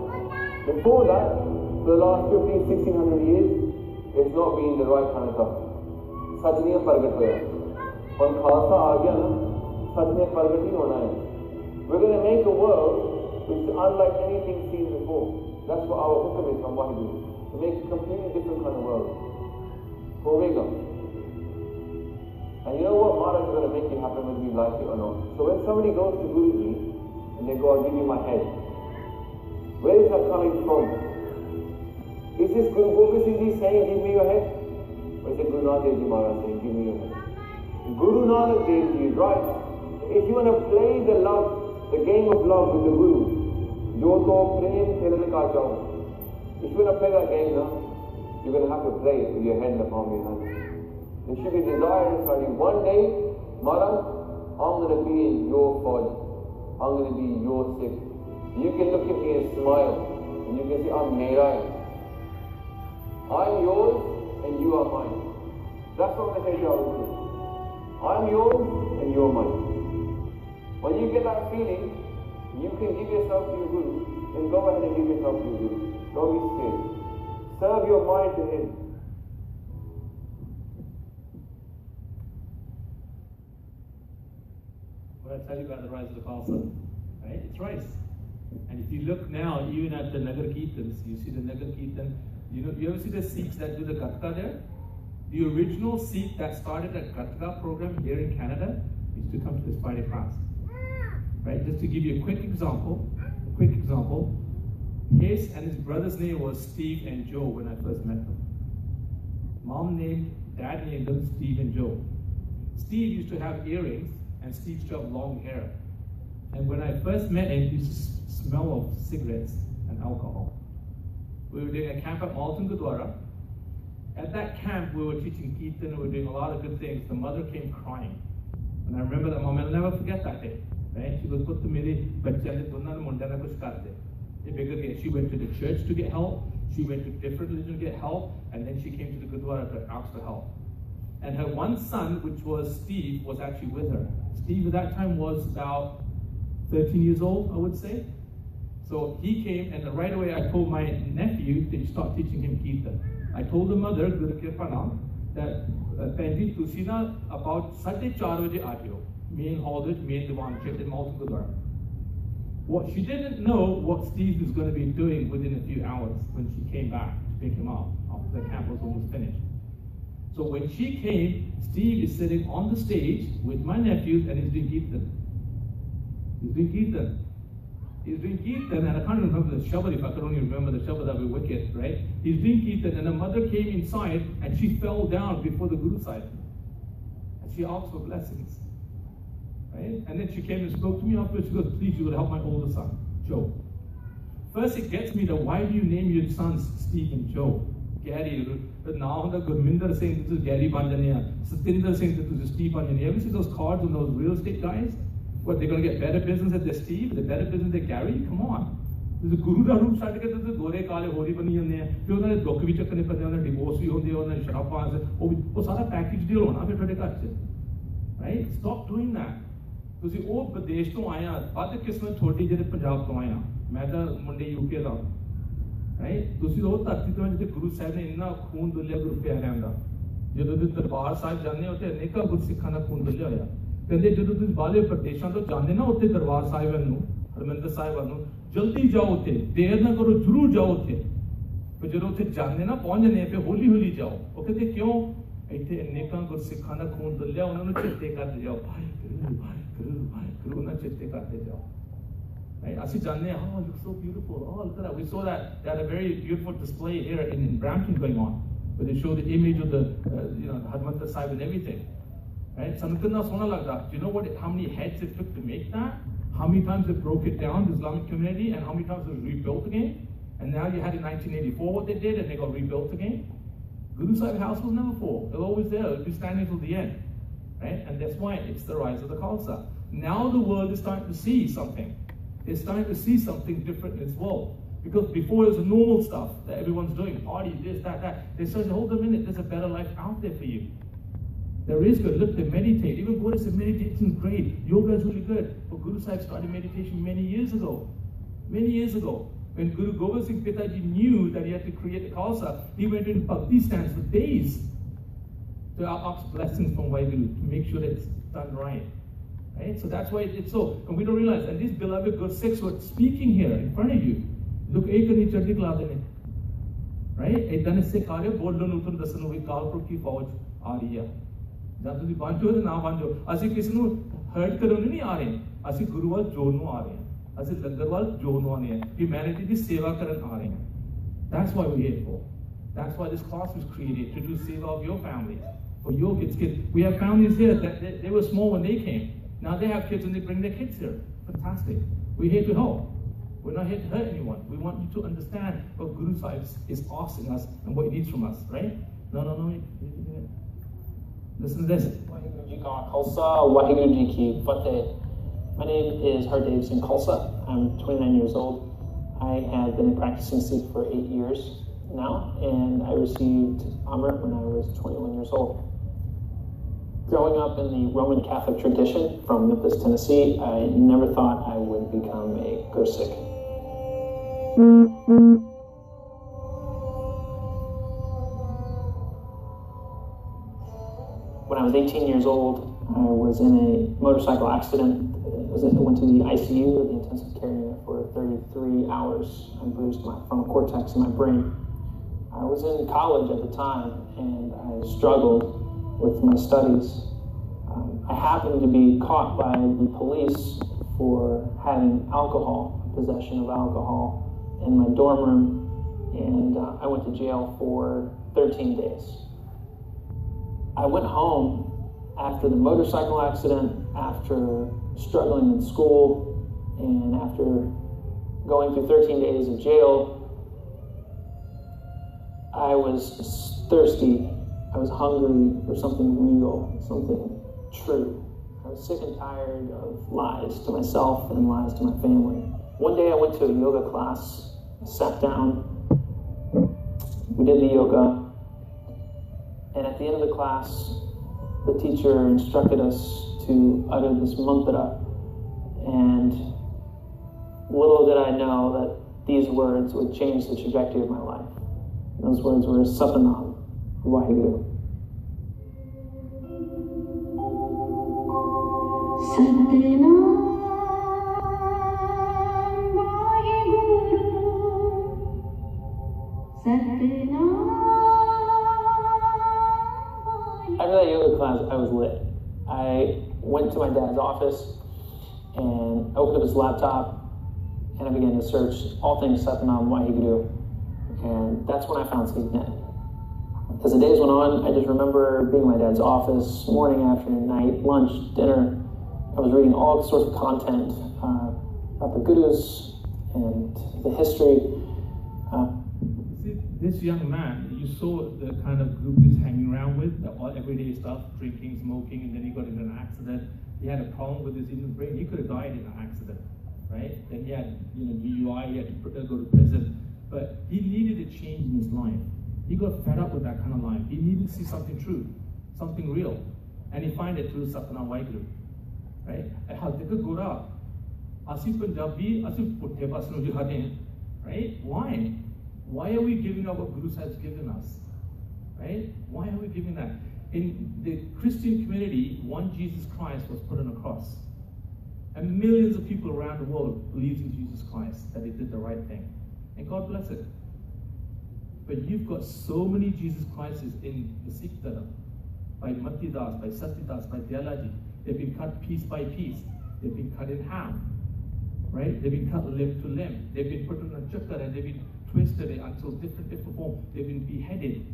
Before that, for the last 1500-1600 years, it's not been the right kind of stuff. Sajniya Pargat hoya. When Khalsa aa gaya na, Sajniya Pargat hi hona hai. We're going to make a world which is unlike anything seen before. That's what our hukum is from Waheguru. To make a completely different kind of world. Hovega. And you know what? Maharaj is going to make it happen whether we like it or not. So when somebody goes to Guruji and they go, I'll give you my head. Where is that coming from? Is this Guru Gobind Singh Ji saying, give me your head? Or is it Guru Nanak Dev Ji Maharaj saying, give me your head? Guru Nanak Dev Ji writes, if you want to play the game of love with the Guru, Joto Prem Thiran Ka Chao. If you want to play that game now, you're going to have to play it with your head in the palm of your hand. There should be desire inside you. One day, Maharaj, I'm going to be in your Fauj. I'm going to be your Sikh. You can look at me and smile, and you can say, I'm Mera. I'm yours, and you are mine. That's what I'm going to say to you. I'm yours, and you're mine. When you get that feeling, you can give yourself to your Guru, then go ahead and give yourself to your Guru. Don't be scared. Serve your mind to him. What I tell you about the rise of the Khalsa, right? It's rice. And if you look now, even at the Nagar Kirtans, you see the Nagar Kirtan, you ever see the Sikhs that do the Gatka there? The original Sikh that started the Gatka program here in Canada used to come to this Friday class. Right? Just to give you a quick example, his and his brother's name was Steve and Joe when I first met them. Dad named them Steve and Joe. Steve used to have earrings and Steve used to have long hair. And when I first met him, he used to smell of cigarettes and alcohol. We were doing a camp at Malton Gurdwara. At that camp, we were teaching Kirtan, we were doing a lot of good things. The mother came crying. And I remember that mom, I'll never forget that day. Right? She goes, Put to mere bachcha ne donna munda na kuch kar de. She went to the church to get help. She went to different religions to get help. And then she came to the Gurdwara to ask for help. And her one son, which was Steve, was actually with her. Steve at that time was about 13 years old, I would say. So he came, and right away I told my nephew to start teaching him Kirtan. I told the mother, Guru Kirpana, that Penji Tusina about 4:30 baje aajo. Main hall, main diwan check in Malton Gurdwara. What she didn't know what Steve was going to be doing within a few hours when she came back to pick him up after the camp was almost finished. So when she came, Steve is sitting on the stage with my nephews and he's doing Kirtan. He's doing Kirtan, and I can't remember the Shabad, if I could only remember the Shabad, that would be wicked, right? He's doing Kirtan, and the mother came inside and she fell down before the Guru side. And she asked for blessings. Right? And then she came and spoke to me afterwards. She goes, please, you would help my older son, Joe. First, it gets me that why do you name your sons Steve and Joe? Gary, now the Gurminder Singh, this is Gary Banjania. Satinder Singh, this is Steve Banjania. Ever see those cards on those real estate guys? What, they're going to get better business at their Steve, the better business they Gary? Come on. There's a Guru da roop side, there's a Gore Kale Hori Bani on there. If you're going to Dokvi Chakane Padana, divorce you on there, Sharapans, oh, Sara package deal on, right? Stop doing that. ਤੁਸੀਂ ਉਹ ਵਿਦੇਸ਼ ਤੋਂ ਆਏ ਆ ਵੱਧ ਕਿਸਮਤ ਤੁਹਾਡੀ ਜਿਹੜੇ ਪੰਜਾਬ ਤੋਂ ਆਏ ਆ ਮੈਂ ਤਾਂ ਮੁੰਡੇ ਯੂਕੇ ਦਾ ਰਾਈਟ ਤੁਸੀਂ ਉਹ ਧਰਤੀ ਤੋਂ ਜਿੱਥੇ ਗੁਰੂ ਸਾਹਿਬ ਨੇ ਇੰਨਾ ਖੂਨ ਡੁੱਲਿਆ ਗੁਰੂ ਪਿਆਰਿਆਂ ਦਾ ਜਦੋਂ ਤੁਸੀਂ ਦਰਬਾਰ ਸਾਹਿਬ ਜਾਂਦੇ ਹੋ ਤੇ ਅਨੇਕਾਂ ਗੁਰਸਿੱਖਾਂ ਦਾ ਖੂਨ ਡੁੱਲਿਆ ਹੋਇਆ ਕਹਿੰਦੇ ਜਦੋਂ ਤੁਸੀਂ ਬਾਹਰਲੇ ਪ੍ਰਦੇਸ਼ਾਂ ਤੋਂ ਜਾਂਦੇ ਨਾ ਉੱਥੇ ਦਰਬਾਰ ਸਾਹਿਬ ਨੂੰ ਹਰਮੰਦਰ ਸਾਹਿਬ ਨੂੰ ਜਲਦੀ ਜਾਓ ਉੱਥੇ ਦੇਰ ਨਾ ਕਰੋ ਜ਼ਰੂਰ ਜਾਓ ਉੱਥੇ ਪਰ ਜਦੋਂ ਉੱਥੇ ਜਾਂਦੇ ਨਾ ਪਹੁੰਚ ਜਾਂਦੇ ਫਿਰ ਹੌਲੀ ਹੌਲੀ ਜਾਓ ਉਹ ਕਹਿੰਦੇ ਕਿਉਂ ਇੱਥੇ ਅਨੇਕਾਂ ਗੁਰਸਿੱਖਾਂ ਦਾ ਖੂਨ ਡੁੱਲਿਆ, ਉਹਨਾਂ ਨੂੰ ਚੇਤੇ ਕਰਦੇ ਜਾਓ, ਵਾਹਿਗੁਰੂ ਉਹਨਾਂ ਚੇਤੇ ਕਰਦੇ ਜਾਓ। Right? Asi janne, oh, it looks so beautiful. Oh, look at that. We saw that. They had a very beautiful display here in Brampton going on, where they show the image of the Harmeet Sahib and everything. Right? Do you know how many heads it took to make that? How many times they broke it down, the Islamic community, and how many times it was rebuilt again? And now you had in 1984 what they did, and they got rebuilt again. Guru Sahib house will never fall. It was always there. It will be standing till the end. Right? And that's why it's the rise of the Khalsa. Now the world is starting to see something. They're starting to see something different as well. Because before it was the normal stuff that everyone's doing, party, this, that. They said, hold a minute, there's a better life out there for you. There is good. Look, they meditate. Even Buddha said meditation is great. Yoga is really good. But Guru Sahib started meditation many years ago. Many years ago. When Guru Gobind Singh Pitaji knew that he had to create a Khalsa, he went in bhakti stands for days to ask blessings from Waheguru to make sure that it's done right. Right? So that's why it's so. And we don't realize. And these beloved good Sikhs were speaking here in front of you. Look, ekani chaddi kala dene. Right? Edan se kare bollo nu tun dasanu vi kalpur ki fauj aa rahi hai. Jab ਤੁਸੀਂ ਬਾਂਝੋ ਤੇ ਨਾ ਬਾਂਝੋ, ਅਸੀਂ ਕਿਸ ਨੂੰ heart ਕਰਨ ਨਹੀਂ ਆ ਰਹੇ, ਅਸੀਂ ਗੁਰੂ ਵੱਲ ਜੋੜਨ ਨੂੰ ਆ ਰਹੇ ਹਾਂ, ਅਸੀਂ ਲੰਗਰ ਵੱਲ ਜੋੜਨ ਨੂੰ ਆਨੇ ਹਾਂ, ਹਿਊਮੈਨਿਟੀ ਦੀ ਸੇਵਾ ਕਰਨ ਆ ਰਹੇ ਹਾਂ. That's why we're here for. That's why this class was created, to do seva of your families, for your kids. We have families here that they were small when they came. Now they have kids and they bring their kids here. Fantastic. We're here to help. We're not here to hurt anyone. We want you to understand what Guru Sahib is asking us and what he needs from us, right? No. Listen to this. Waheguru Ji Ka Khalsa, Waheguru Ji Ki Fateh. My name is Harmeet Singh Khalsa. I'm 29 years old. I have been a practicing Sikh for 8 years now, and I received Amrit when I was 21 years old. Growing up in the Roman Catholic tradition from Memphis, Tennessee, I never thought I would become a Gursikh. When I was 18 years old, I was in a motorcycle accident. I went to the ICU, the intensive care unit, for 33 hours. I bruised my frontal cortex in my brain. I was in college at the time, and I struggled with my studies. I happened to be caught by the police for having possession of alcohol in my dorm room, and I went to jail for 13 days. I went home after the motorcycle accident, after struggling in school, and after going through 13 days of jail. I was thirsty. I was hungry for something real, something true. I was sick and tired of lies to myself and lies to my family. One day I went to a yoga class. I sat down. We did the yoga. And at the end of the class, the teacher instructed us to utter this mantra. And little did I know that these words would change the trajectory of my life. Those words were Satnam, Waheguru. After that yoga class, I was lit. I went to my dad's office and opened up his laptop, and I began to search all things Satnam Waheguru. And that's when I found Sikhism. As the days went on, I just remember being in my dad's office, morning, afternoon, night, lunch, dinner. I was reading all sorts of content about the gurus and the history. See, this young man, you saw the kind of group he was hanging around with, the all everyday stuff, drinking, smoking, and then he got in an accident. He had a problem with his inner brain. He could have died in an accident, right? Then he had, DUI, he had to go to prison. But he needed a change in his life. He got fed up with that kind of life. He needed to see something true, something real. And he found it through Satnam Waheguru. Right? Right? Why? Why are we giving up what Guru has given us? Right? Why are we giving that? In the Christian community, one Jesus Christ was put on a cross. And millions of people around the world believed in Jesus Christ, that they did the right thing. And God bless it. But you've got so many Jesus Christs in the Sikh Dharma by Matidas, by Satidas, by Dayalaji. They've been cut piece by piece. They've been cut in half. Right? They've been cut limb to limb. They've been put on a chakra and they've been twisted until different forms. They've been beheaded.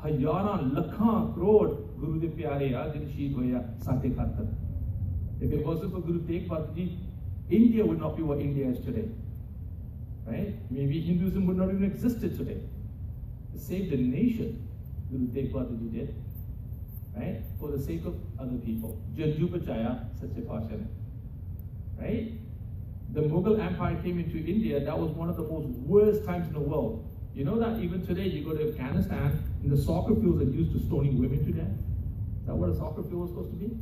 Hayaran, lakhan, crore Guru de Pyare Jin Sheed Hoya Sate Khatar. If it wasn't for Guru Tegh Bahadurji Ji, India would not be what India is today. Right? Maybe Hinduism would not even existed today. To save the nation, Guru Tegh Bahadurji Ji did. Right? For the sake of other people. Janju Bachaya Sache Pasha. Right? The Mughal Empire came into India. That was one of the most worst times in the world. You know that even today you go to Afghanistan and the soccer fields are used to stoning women to death? Is that what a soccer field was supposed to be?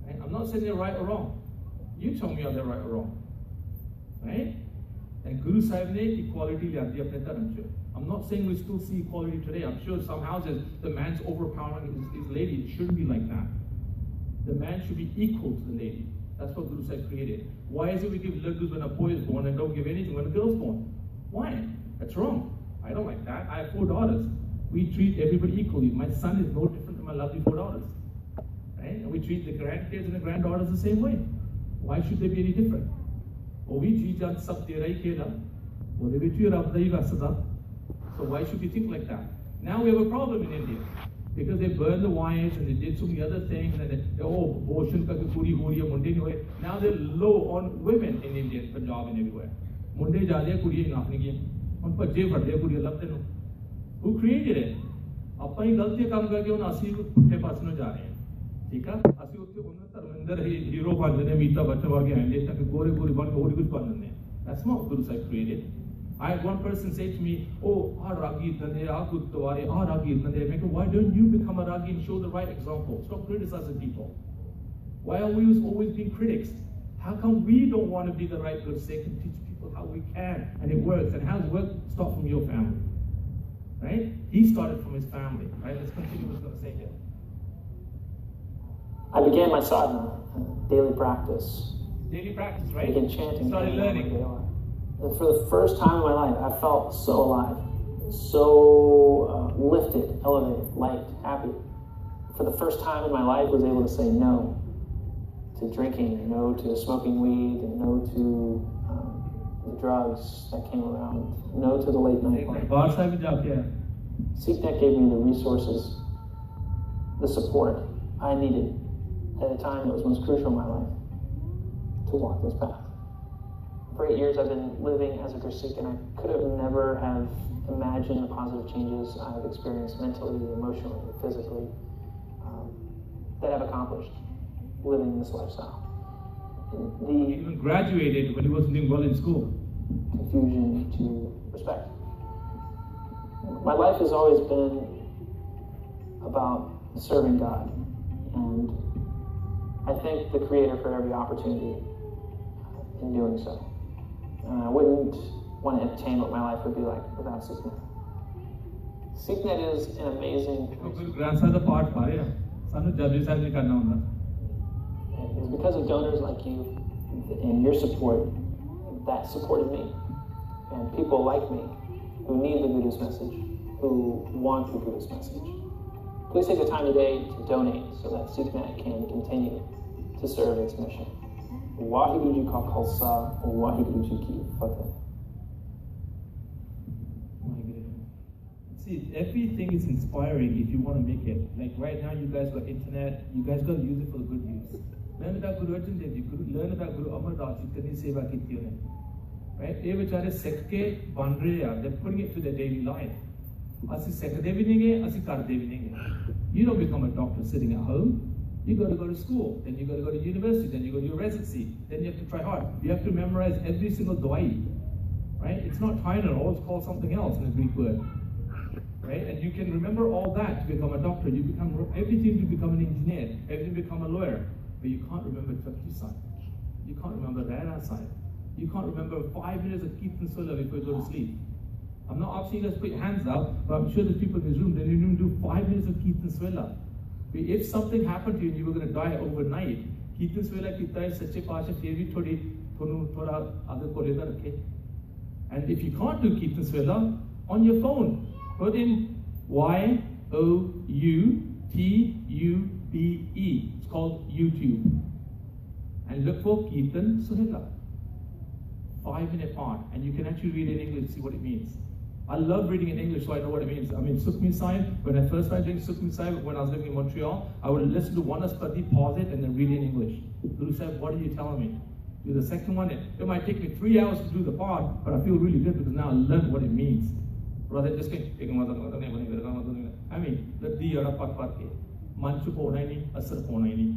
Right? I'm not saying they're right or wrong. You tell me are they right or wrong. Right? And Guru Sahib ne equality liya apne dharam che. I'm not saying we still see equality today. I'm sure some houses the man's overpowering his lady. It shouldn't be like that. The man should be equal to the lady. That's what Guru Sahib created. Why is it we give laddus when a boy is born and don't give anything when a girl is born? Why? That's wrong. I don't like that. I have 4 daughters. We treat everybody equally. My son is no different than my lovely 4 daughters. Right? And we treat the grandkids and the granddaughters the same way. Why should they be any different? So why should we think like that? Now we have a problem in India. Because they burned the wives and they did so many other things and they abortion ka puri ho rahi hai munde nahi hoye. Now they're low on women in India, Punjab and everywhere. Munde jade kuriye naaf nahi kiye. Un bajje phadde kuriye labde no. Who created it? Aapa hi galti kaam karke un asi putte paase no ja rahe hain. ठीक है? asi utte unna dharminder hero ban jane Meeta Bachchan warge hain tak gore gore ban aur kuch ban jane. That's not Guru Sahib created. I had one person say to me, oh, Ragi Dande, Gurdwara, Ragi Dande. Why don't you become a Ragi and show the right example? Stop criticizing people. Why are we always being critics? How come we don't want to be the right good Sikh and teach people how we can and it works? And how does it work? Start from your family. Right? He started from his family. Right? Let's continue what he's going to say here. I began my sadhana, daily practice. Daily practice, right? I began chanting. Started learning. And for the first time in my life, I felt so alive, so lifted, elevated, light, happy. For the first time in my life, I was able to say no to drinking, no to smoking weed, and no to the drugs that came around, no to the late night party. SikhNet gave me the resources, the support I needed at a time that was most crucial in my life to walk this path. For 8 years I've been living as a Sikh, and I could have never have imagined the positive changes I've experienced mentally, emotionally, physically, that I've accomplished living this lifestyle. He even graduated when he wasn't doing well in school. Confusion to respect. My life has always been about serving God, and I thank the Creator for every opportunity in doing so. I wouldn't want to entertain what my life would be like without SikhNet. SikhNet is an amazing... It's because of donors like you and your support that supported me. And people like me who need the Guru's message, who want the Guru's message. Please take the time today to donate so that SikhNet can continue to serve its mission. Waheguru Ji ka Khalsa, Waheguru Ji ki Fateh. See, everything is inspiring if you want to make it. Like right now, you guys got internet. You guys got to use it for the good use. Learn about Guru Arjan Dev Ji. Learn about Guru Amar Das Ji. Kitni seva kiti unhe. Right? Ye bechare sekte ban rahe hain. They're putting it to their daily life. Asi sekte bhi nahi hai, asi karde bhi nahi hai. You don't become a doctor sitting at home. You got to go to school, then you got to go to university, then you go to your residency, then you have to try hard. You have to memorize every single da-i, right? It's not Tylenol, it's called something else in the Greek word, right? And you can remember all that to become a doctor. You become everything to become an engineer, everything to become a lawyer, but you can't remember Chakti Sahib. You can't remember Rahaa-o Sahib. You can't remember 5 minutes of Kirtan Sulla before you go to sleep. I'm not asking you guys to put your hands up, but I'm sure there's people in this room that didn't even do 5 minutes of Kirtan Sulla. If something happened to you and you were going to die overnight, Kirtan Sulla kita hai sache paasha fir bhi thoda agar koleda rakhe. And if you can't do Kirtan Sulla, on your phone, put in Y-O-U T-U-B-E. It's called YouTube. And look for Kirtan Suhela. 5-minute part. And you can actually read it in English, see what it means. I love reading in English, so I know what it means. I mean, Sukhmani Sahib, when I first started doing Sukhmani Sahib, when I was living in Montreal, I would listen to one Aspati, pause it, and then read it in English. Guru said, what are you telling me? Do the second one. It might take me 3 hours to do the part, but I feel really good because now I learned what it means. Rather than just going, I mean, the di-aalaa pat-pat ke. Manchu ponaini, asar ponaini.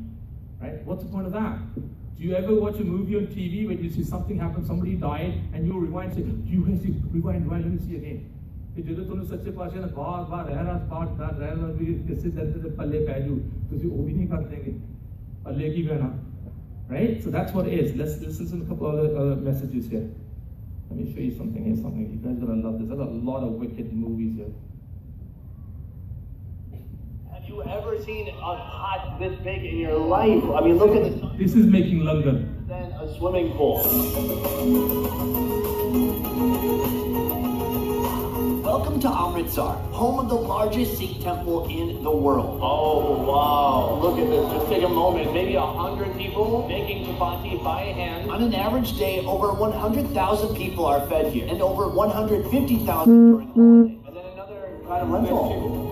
Right? What's the point of that? Do you ever watch a movie on TV when you see something happen, somebody died, and you rewind, say, you guys see, rewind, let me see again. If you don't such a person, right? So that's what it is. Let's listen to a couple other messages here. Let me show you something here, something. You guys are gonna love this. There's a lot of wicked movies here. Have you ever seen a pot this big in your life? I mean, look at this. This is making London. Than a swimming pool. Welcome to Amritsar, home of the largest Sikh temple in the world. Oh, wow. Look at this. Just take a moment. Maybe 100 people making chapati by hand. On an average day, over 100,000 people are fed here, and over 150,000 during holidays. And then another kind of rental.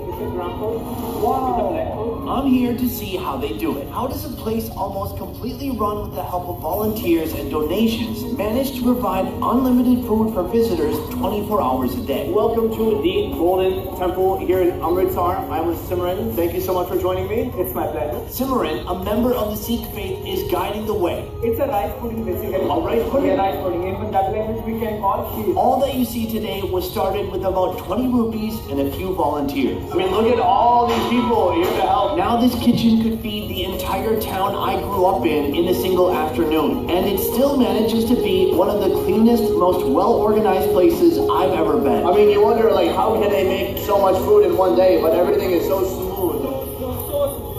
Wow. I'm here to see how they do it. How does a place almost completely run with the help of volunteers and donations manage to provide unlimited food for visitors 24 hours a day? Welcome to the Golden Temple here in Amritsar. I'm with Simran. Thank you so much for joining me. It's my pleasure. Simran, a member of the Sikh faith, is guiding the way. It's a rice pudding basically. A rice pudding? Yeah, rice pudding. In Punjabi language we can call sheer. All that you see today was started with about 20 rupees and a few volunteers. I mean, look at all these people here to help. Now this kitchen could feed the entire town I grew up in a single afternoon. And it still manages to be one of the cleanest, most well-organized places I've ever been. I mean, you wonder, like, how can they make so much food in one day, but everything is so smooth.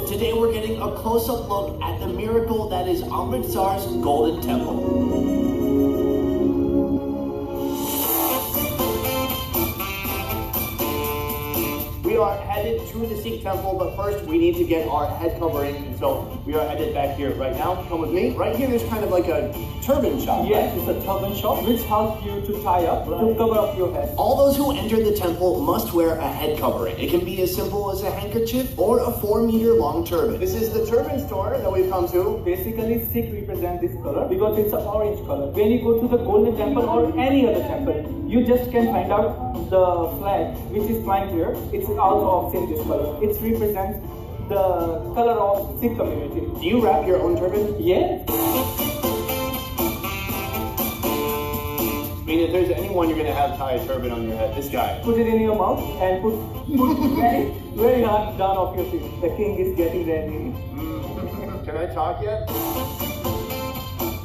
Today we're getting a close-up look at the miracle that is Amritsar's Golden Temple. We are headed to the Sikh temple, but first we need to get our head covering, and so we are headed back here right now. Come with me. Right here there's kind of like a turban shop. Yes, right? It's a turban shop which helps you to tie up, to cover up your head. All those who enter the temple must wear a head covering. It can be as simple as a handkerchief or a 4-meter-long turban. This is the turban store that we've come to. Basically, Sikh represent this color because it's an orange color. When you go to the Golden Temple or any other temple, you just can find out the flag which is flying here. It's also of same this color. It represents the color of Sikh community. Do you wrap your own turban? Yes. I mean, if there's anyone you're going to have tie a turban on your head, this guy. Put it in your mouth and put very, very hard down off your feet. The king is getting ready. Can I talk yet?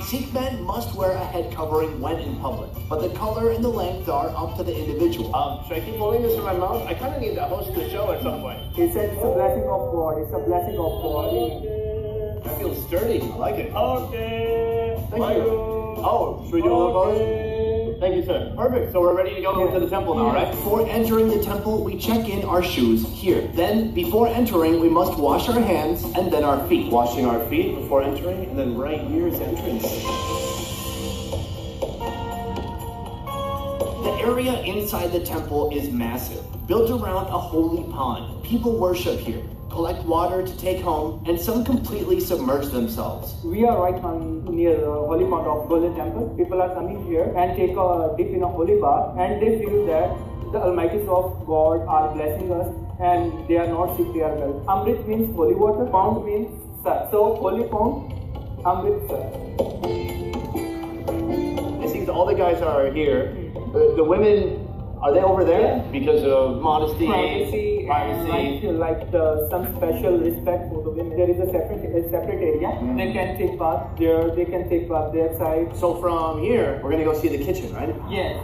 Sikh men must wear a head covering when in public, but the color and the length are up to the individual. Should I keep holding this in my mouth? I kind of need to host the show at some point. He said it's a blessing of God. It's a blessing of God. That feels sturdy. I like it. Okay. Thank you. Oh, should we do a little pose? Thank you, sir. Perfect. So we're ready to go to the temple now, right? Before entering the temple, we check in our shoes here. Then, before entering, we must wash our hands and then our feet. Washing our feet before entering, and then right here is entrance. The area inside the temple is massive, built around a holy pond. People worship here, collect water to take home, and some completely submerge themselves. We are right near the holy pond of Golden Temple. People are coming here and take a dip in a holy bath, and they feel that the Almighties of God are blessing us, and they are not sick, they are well. Amrit means holy water, pond means sar. So holy pond, Amrit sar. It seems all the guys are here. The women, are they over there? Yeah. Because of modesty, privacy. Like some special respect for the women. There is a separate area. They can take bath there, they can take bath their side. So from here, we're going to go see the kitchen, right? Yes.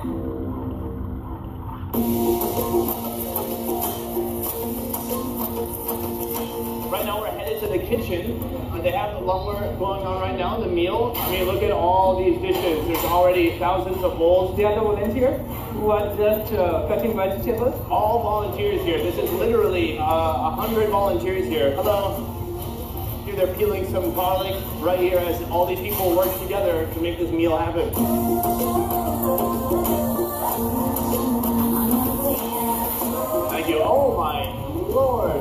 Right now we're headed to the kitchen. They have the lumber going on right now, the meal. I mean, look at all these dishes. There's already thousands of bowls. They are the volunteers who are just cutting vegetables. All volunteers here. This is literally 100 volunteers here. Hello. Here they're peeling some garlic right here as all these people work together to make this meal happen. Thank you. Oh my Lord.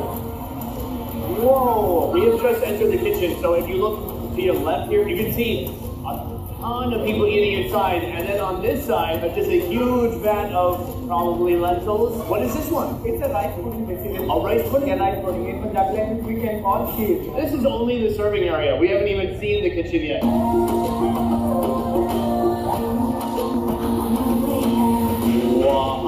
Whoa. We have just entered the kitchen, so if you look to your left here, you can see a ton of people eating inside, and then on this side, just a huge vat of probably lentils. What is this one? It's a rice pudding basically. A rice pudding? A rice pudding. In Punjabi language we can call sheer. This is only the serving area. We haven't even seen the kitchen yet. Wow.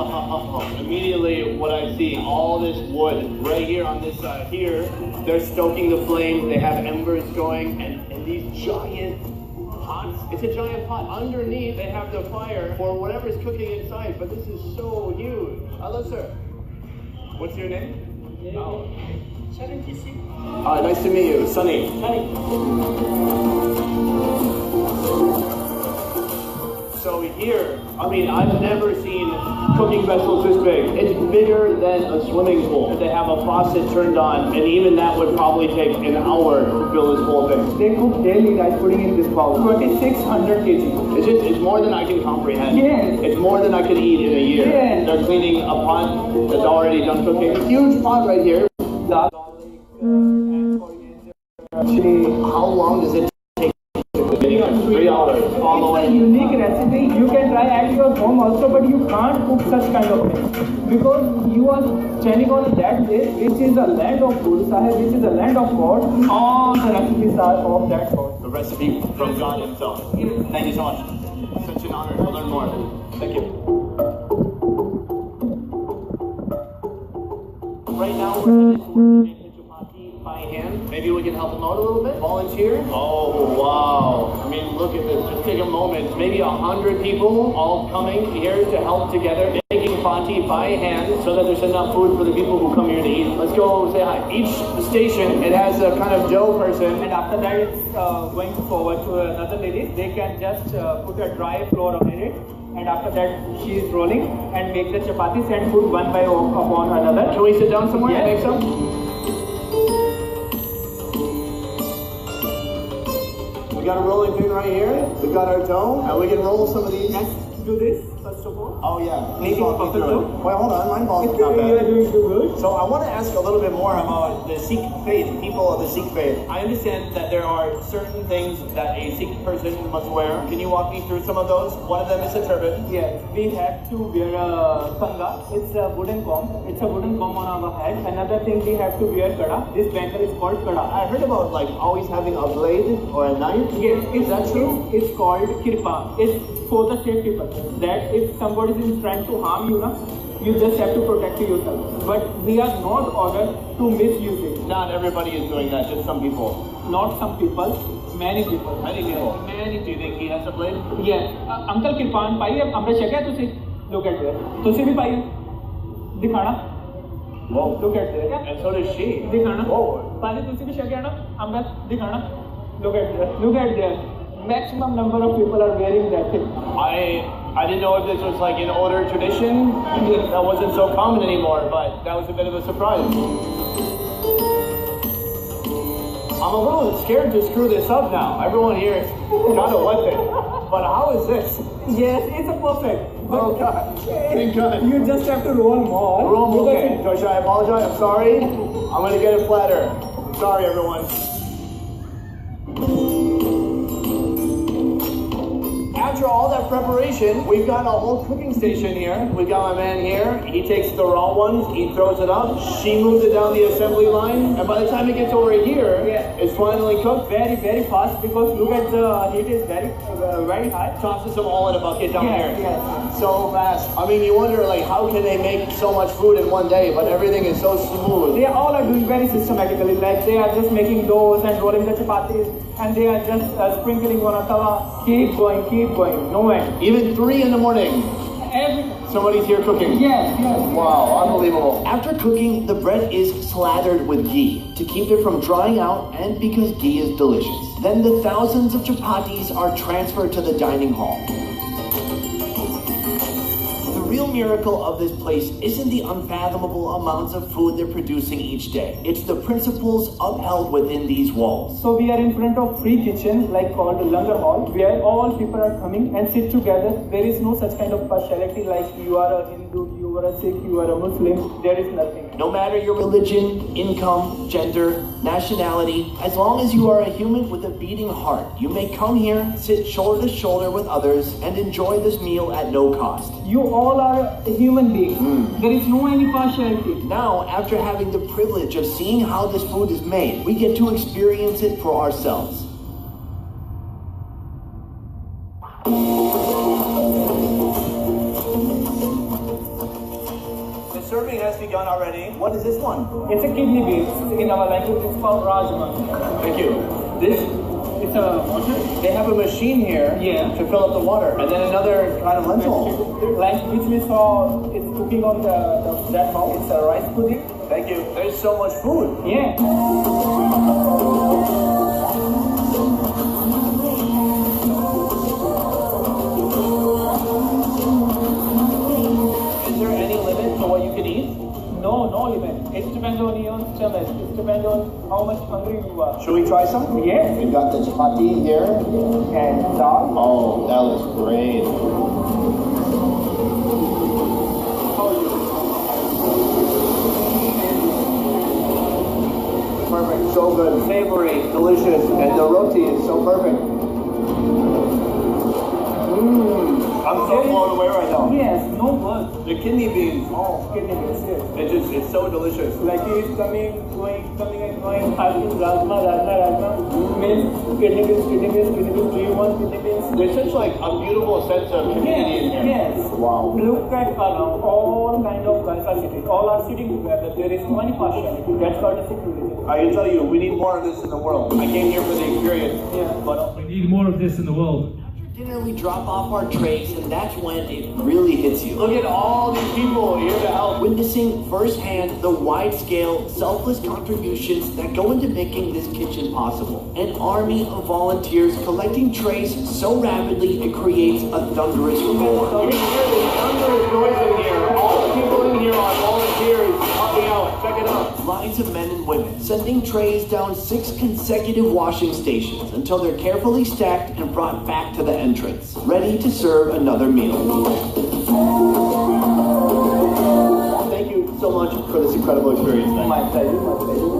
Immediately what I see, all this wood right here on this side here, they're stoking the flame, they have embers going, and these giant pots, it's a giant pot. Underneath they have the fire for whatever's cooking inside, but this is so huge. Hello sir. What's your name? Oh. Nice to meet you, Sunny. So here, I mean, I've never seen cooking vessels this big. It's bigger than a swimming pool. They have a faucet turned on, and even that would probably take an hour to fill this whole thing. They cook daily rice pudding in this bowl, 2600 kg. It's more than I can comprehend. Yes. It's more than I could eat in a year. Yes. They're cleaning a pot that's already done cooking. A huge pot right here. Actually, how long does it take? 3 hours. All the way. It's a unique recipe. You can try at your home also, but you can't cook such kind of things because you are standing on that place, which is the land of Guru Sahib, which is the land of God. All the recipes are of that God. The recipe from God Himself. Thank you so much. Such an honor to learn more. Thank you. Right now we're headed to chapati by hand. Maybe we can help them out a little bit. Volunteer? Oh wow! I mean, look at this. Just take a moment. Maybe 100 people all coming here to help together, making chapati by hand, so that there's enough food for the people who come here to eat. Let's go say hi. Each station, it has a kind of dough person, and after that, it's going forward to another lady. They can just put a dry flour on it. And after that, she is rolling and make the chapatis and put one by upon another. Can we sit down somewhere and make some? We got a rolling pin right here. We got our dough, and we can roll some of these. Let's do this first of all. Oh yeah. Make it perfect dough. Wait, hold on. My balls not bad. You are doing too good. So I want to ask a little bit more about the Sikh faith, people of the Sikh faith. I understand that there are certain things that a Sikh person must wear. Can you walk me through some of those? One of them is a turban. Yes, we have to wear a kanga. It's a wooden comb. It's a wooden comb on our head. Another thing, we have to wear kada. This bangle is called kada. I heard about like always having a blade or a knife. Yes, is that true? It's called kirpa. It's for the safety purpose. That if somebody is trying to harm you, you just have to protect yourself. But we are not ordered to misuse it. Not everybody is doing that, just some people. Not some people, many people. Many people. Many. Do you think he has a blade? Yes. Uncle Kirpan, pai amra shakya tusi? Look at there. Tusi bhi pai? Dikhana? Whoa. Look at there. And so does she. Dikhana? Whoa. Pai tusi bhi shakya na? Amra dikhana? Look at there. Look at there. Maximum number of people are wearing that thing. I didn't know if this was like an older tradition that wasn't so common anymore, but that was a bit of a surprise. I'm a little scared to screw this up now. Everyone here has got a weapon. But how is this? Yes, it's a perfect. Oh God. Thank God. You just have to roll more. Roll more. Okay. Should I apologize? I'm sorry. I'm going to get it flatter. Sorry, everyone. After all that preparation, we've got a whole cooking station here. We've got my man here. He takes the raw ones, he throws it up. She moves it down the assembly line. And by the time it gets over here, it's finally cooked. Very, very fast because look at the heat is very, very high. Tosses them all in a bucket down here. Yes. So fast. I mean, you wonder like how can they make so much food in one day, but everything is so smooth. They all are doing very systematically. Like they are just making doughs and rolling the chapatis, and they are just sprinkling on a tawa. Keep going, no end. Even 3 in the morning. Somebody's here cooking. Yes. Wow, unbelievable. After cooking, the bread is slathered with ghee to keep it from drying out and because ghee is delicious. Then the thousands of chapatis are transferred to the dining hall. The real miracle of this place isn't the unfathomable amounts of food they're producing each day. It's the principles upheld within these walls. So we are in front of free kitchen, like called Langar Hall, where all people are coming and sit together. There is no such kind of partiality like you are a Hindu, you are a Sikh, you are a Muslim. There is nothing. No matter your religion, income, gender, nationality, as long as you are a human with a beating heart, you may come here, sit shoulder to shoulder with others, and enjoy this meal at no cost. You all are a human being. There is no any partiality. Now, after having the privilege of seeing how this food is made, we get to experience it for ourselves. The serving has begun already. What is this one? It's a kidney beans. In our language, it's called rajma. Thank you. It's a water. They have a machine here to fill up the water, and then another kind of lentil. Like which we saw, it's cooking on that house. It's a rice pudding. Thank you. There's so much food. Yeah. Is there any limit to what you can eat? No limit. It depends on your stomach. It depends on how much hungry you are. Should we try some? Yes. We've got the chapati here and dal. Oh, that looks great. Perfect, so good, savory, delicious, and the roti is so perfect. I'm so blown away right now. Yes, no words. The kidney beans. Oh, kidney beans, yes. It's so delicious. Like it's coming and going. Having rajma. Means kidney beans. Do you want kidney beans? There's such like a beautiful sense of community in here. Yes. Wow. Look at around. All kind of guys are sitting. All are sitting together. There is no any partiality. That's called a Sikh religion. I can tell you, we need more of this in the world. I came here for the experience. Yeah. But we need more of this in the world. Dinner, we drop off our trays, and that's when it really hits you. Look at all these people here to help. Witnessing firsthand the wide-scale, selfless contributions that go into making this kitchen possible. An army of volunteers collecting trays so rapidly it creates a thunderous roar. You can hear the thunderous noise in here. All the people in here are volunteers helping out. Check it out. Lines of men and women sending trays down 6 consecutive washing stations until they're carefully stacked and brought back to the entrance, ready to serve another meal. Thank you so much for this incredible experience. My pleasure.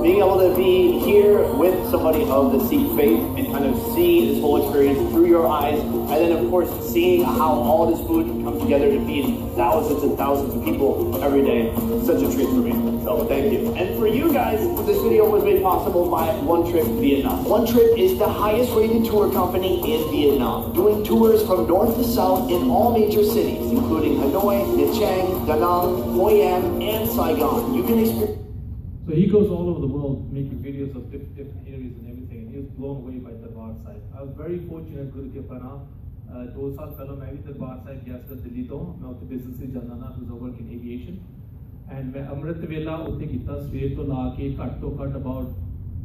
Being able to be here with somebody of the Sikh faith and kind of see this whole experience through your eyes, and then of course seeing how all this food can come together to feed thousands and thousands of people every day. Such a treat for me. So thank you. And for you guys, this video was made possible by One Trip Vietnam. One Trip is the highest rated tour company in Vietnam, doing tours from north to south in all major cities, including Hanoi, Nha Trang, Da Nang, Hoi An, and Saigon. You can experience. So he goes all over the world making videos of different areas and everything, and he was blown away by Darbar Sahib. I was very fortunate, Guru ke Pana, 2 saal pehla main bhi Darbar Sahib gaya ਸੀ ਦਿੱਲੀ ਤੋਂ ਮੈਂ ਉੱਥੇ business ਵਿੱਚ ਜਾਂਦਾ ਨਾ was work in aviation and ਮੈਂ ਅੰਮ੍ਰਿਤ ਵੇਲਾ ਉੱਥੇ ਕੀਤਾ ਸਵੇਰ ਤੋਂ ਲਾ ਕੇ ਘੱਟ ਤੋਂ ਘੱਟ about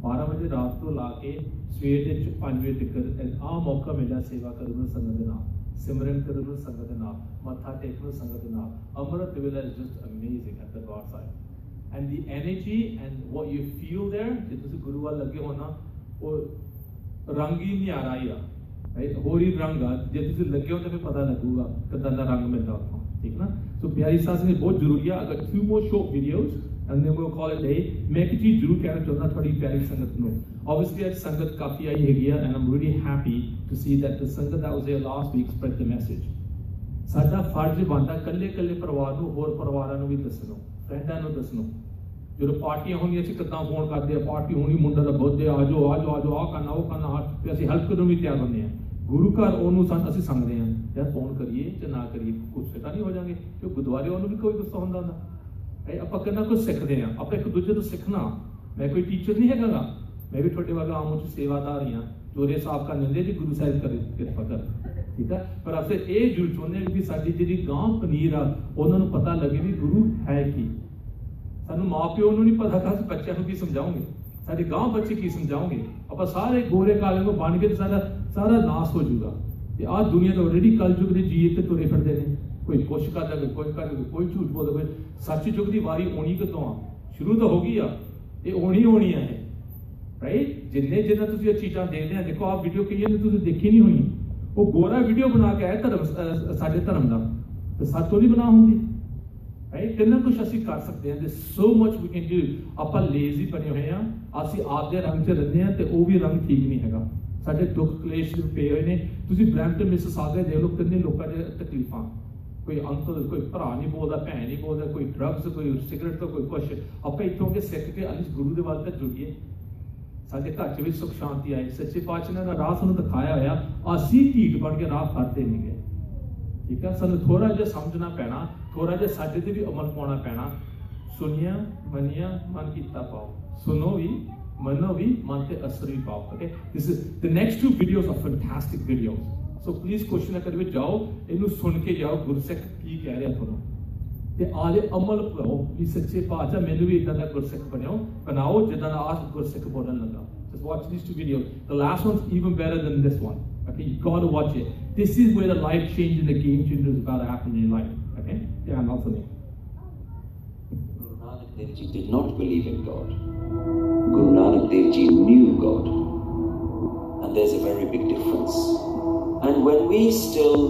12 ਵਜੇ ਰਾਤ ਤੋਂ ਲਾ ਕੇ ਸਵੇਰ ਦੇ 5 ਵਜੇ ਤੱਕ ਆ ਮੌਕਾ ਮਿਲਿਆ ਸੇਵਾ ਕਰਨ ਨੂੰ ਸੰਗਤ ਦੇ ਨਾਲ ਸਿਮਰਨ ਕਰਨ ਨੂੰ ਸੰਗਤ ਦੇ ਨਾਲ ਮੱਥਾ ਟੇਕਣ ਨੂੰ ਸੰਗਤ ਦੇ ਨਾਲ ਅੰਮ੍ਰਿਤ ਵੇਲਾ is just amazing at Darbar Sahib. And the energy and what you feel there, ਜੇ ਤੁਸੀਂ ਗੁਰੂ ਵੱਲ ਲੱਗੇ ਹੋ ਨਾ ਉਹ ਰੰਗ ਹੀ ਨਹੀਂ ਆ ਰਿਹਾ ਰਾਈਟ ਹੋਰ ਹੀ ਰੰਗ ਆ ਜੇ ਤੁਸੀਂ ਲੱਗੇ ਹੋ ਤਾਂ ਫਿਰ ਪਤਾ ਲੱਗੂਗਾ ਕਿੱਦਾਂ ਦਾ ਰੰਗ ਮਿਲਦਾ ਉੱਥੋਂ ਠੀਕ ਨਾ ਸੋ ਪਿਆਰੀ ਸਾਸ ਨੇ ਬਹੁਤ ਜ਼ਰੂਰੀ ਆ ਅਗਰ 2 more short videos and then we'll call it day ਮੈਂ ਇੱਕ ਚੀਜ਼ ਜ਼ਰੂਰ ਕਹਿਣਾ ਚਾਹੁੰਦਾ ਤੁਹਾਡੀ ਪਿਆਰੀ ਸੰਗਤ ਨੂੰ obviously ਅੱਜ ਸੰਗਤ ਕਾਫੀ ਆਈ ਹੈਗੀ ਆ and I'm really happy to see that the ਸੰਗਤ that was there last week spread the message ਸਾਡਾ ਫਰਜ਼ ਬਣਦਾ ਕੱਲੇ ਪਰਿਵਾਰ ਨੂੰ ਹੋਰ ਪਰਿਵਾਰਾਂ ਨੂੰ ਵੀ ਦੱਸਣੋ ਫਰੈਂਡਾਂ ਨੂੰ ਦੱਸਣੋ ਜਦੋਂ ਪਾਰਟੀਆਂ ਹੋਣੀਆਂ ਅਸੀਂ ਕਿੱਦਾਂ ਫੋਨ ਕਰਦੇ ਆ ਪਾਰਟੀ ਹੋਣੀ ਮੁੰਡਾ ਦਾ ਬਰਥਡੇ ਆ ਜਾਓ ਆ ਕਰਨਾ ਉਹ ਕਰਨਾ ਤੇ ਅਸੀਂ ਹੈਲਪ ਕਰਨ ਵੀ ਤਿਆਰ ਹੁੰਦੇ ਆ ਗੁਰੂ ਘਰ ਉਹਨੂੰ ਅਸੀਂ ਸੰਗਦੇ ਆ ਯਾਰ ਫੋਨ ਕਰੀਏ ਜਾਂ ਨਾ ਕਰੀਏ ਗੁੱਸੇ ਤਾਂ ਨਹੀਂ ਹੋ ਜਾਵਾਂਗੇ ਕਿਉਂ ਗੁਰਦੁਆਰੇ ਉਹਨੂੰ ਵੀ ਕੋਈ ਗੁੱਸਾ ਹੁੰਦਾ ਆਪਾਂ ਕਿੰਨਾ ਕੁਝ ਸਿੱਖਦੇ ਆ ਆਪਾਂ ਇੱਕ ਦੂਜੇ ਤੋਂ ਸਿੱਖਣਾ ਮੈਂ ਕੋਈ ਟੀਚਰ ਨਹੀਂ ਹੈਗਾ ਮੈਂ ਵੀ ਤੁਹਾਡੇ ਵਰਗਾ ਆਮ ਚ ਸੇਵਾਦਾਰ ਹੀ ਆ ਚੋਰੇ ਸਾਫ ਕਰ ਲੈਂਦੇ ਜੀ ਗੁਰੂ ਸਾਹਿਬ ਕਰੇ ਕਿਰਪਾ ਕਰ ठीक है पर असें ये जरूर चाਹੁੰਦੇ ਹਾਂ कि साडी ਜਿਹੜੀ गां पनीर आ ਉਹਨਾਂ ਨੂੰ पता लगे भी गुरु है की ਸਾਨੂੰ माँ प्यो ਨੂੰ नहीं पता कि ਅਸੀਂ ਬੱਚਿਆਂ ਨੂੰ ਕੀ ਸਮਝਾਉਂਗੇ ਸਾਡੇ गां ਬੱਚੇ ਕੀ ਸਮਝਾਉਂਗੇ ਆਪਾਂ ਸਾਰੇ ਗੋਰੇ ਕਾਲੇ ਨੂੰ ਬਣ ਕੇ ਸਾਰਾ ਨਾਸ ਹੋ ਜਾਊਗਾ ਤੇ ਆਹ ਦੁਨੀਆ ਤਾਂ ਆਲਰੇਡੀ ਕਲਯੁਗ ਦੇ ਜੀਏ ਤੇ ਤੁਰੇ ਫਿਰਦੇ ਨੇ ਕੋਈ ਕੁਛ ਕਰਦਾ ਕੋਈ ਝੂਠ ਬੋਲਦਾ ਕੋਈ ਸੱਚ ਯੁੱਗ ਦੀ ਵਾਰੀ ਹੋਣੀ ਕਿਤੋਂ ਆ ਸ਼ੁਰੂ ਤਾਂ ਹੋ ਗਈ ਆ ਇਹ ਹੋਣੀ ਆ ਰਾਈਟ ਜਿੰਨੇ ਤੁਸੀਂ ਇਹ ਚੀਜ਼ਾਂ ਦੇਖਦੇ ਆ ਦੇਖੋ ਆਹ ਵੀਡੀਓ ਕਈਆਂ ਨੇ ਤੁਸੀਂ ਦੇਖੀ ਨਹੀਂ ਹੋਣੀ ਉਹ ਗੋਰਾ ਵੀਡੀਓ ਬਣਾ ਕੇ ਆਇਆ ਧਰਮ ਸਾਡੇ ਧਰਮ ਦਾ ਤੇ ਸਾਤੋਂ ਨਹੀਂ ਬਣਾ ਹੁੰਦੀ ਰਾਈਟ ਕਿੰਨਾ ਕੁਝ ਅਸੀਂ ਕਰ ਸਕਦੇ ਹਾਂ ਦੇ so much we can do ਆਪਾਂ ਲੇਜ਼ੀ ਬਣੇ ਹੋਏ ਆ ਅਸੀਂ ਆਪਦੇ ਰੰਗ 'ਚ ਰਹਿੰਦੇ ਆ ਤੇ ਉਹ ਵੀ ਰੰਗ ਠੀਕ ਨਹੀਂ ਹੈਗਾ ਸਾਡੇ ਦੁੱਖ ਕਲੇਸ਼ ਪਏ ਹੋਏ ਨੇ ਤੁਸੀਂ ਬ੍ਰੈਂਪਟਨ ਮਿਸਿਸਾਗਾ ਦੇਖ ਲਓ ਕਿੰਨੇ ਲੋਕਾਂ ਦੇ ਤਕਲੀਫਾਂ ਕੋਈ ਅੰਕਲ ਕੋਈ ਭਰਾ ਨਹੀਂ ਬੋਲਦਾ ਭੈਣ ਨਹੀਂ ਬੋਲਦਾ ਕੋਈ ਡਰੱਗਸ ਕੋਈ ਸਿਗਰਟ ਤੋਂ ਕੋਈ ਕੁਛ ਆਪਾਂ ਇੱਥੋਂ ਕੇ ਸਿੱਖ ਕੇ ਅਲੀ ਗੁਰੂ ਦੇ ਵੱਲ ਤੱਕ ਜੁੜੀਏ ਸਾਡੇ ਘਰ 'ਚ ਵੀ ਸੁਖ ਸ਼ਾਂਤੀ ਆਏ ਸੱਚੇ ਪਾਤਸ਼ਾਹ ਦਾ ਰਾਹ ਸਾਨੂੰ ਦਿਖਾਇਆ ਹੋਇਆ ਅਸੀਂ ਢੀਠ ਬਣ ਕੇ ਰਾਹ ਫੜਦੇ ਨਹੀਂ ਗਏ ਠੀਕ ਹੈ ਸਾਨੂੰ ਥੋੜਾ ਜਿਹਾ ਸਮਝਣਾ ਪੈਣਾ ਥੋੜਾ ਜਿਹਾ ਸਾਡੇ ਤੇ ਵੀ ਅਮਲ ਪਾਉਣਾ ਪੈਣਾ ਸੁਣਿਆ ਮੰਨਿਆ ਮਨ ਕੀਤਾ ਪਾਓ ਸੁਣੋ ਵੀ ਮੰਨੋ ਵੀ ਮਨ ਤੇ ਅਸਰ ਵੀ ਪਾਓ okay this is the next 2 videos are fantastic videos so please question ਨਾ ਕਰਿਓ ਜਾਓ ਇਹਨੂੰ ਸੁਣ ਕੇ ਜਾਓ ਗੁਰਸਿੱਖ ਕੀ ਕਹਿ ਰਿਹਾ ਤੁਹਾਨੂੰ ਤੇ ਆਲੇ ਅਮਲ ਕਰੋ ਵੀ ਸੱਚੇ ਪਾਤਸ਼ਾਹ ਮੈਨੂੰ ਵੀ ਇਦਾਂ ਦਾ ਗੁਰਸਿੱਖ ਬਣਾਓ ਜਿੱਦਾਂ ਦਾ ਆਸ ਗੁਰਸਿੱਖ ਬੋਲਣ ਲੱਗਾ just watch these 2 videos the last one's even better than this one okay you got to watch it this is where the life change and the game changer is about to happen in your life okay yeah I'm also Guru Nanak Dev Ji did not believe in God Guru Nanak Dev Ji knew God and there's a very big difference and when we still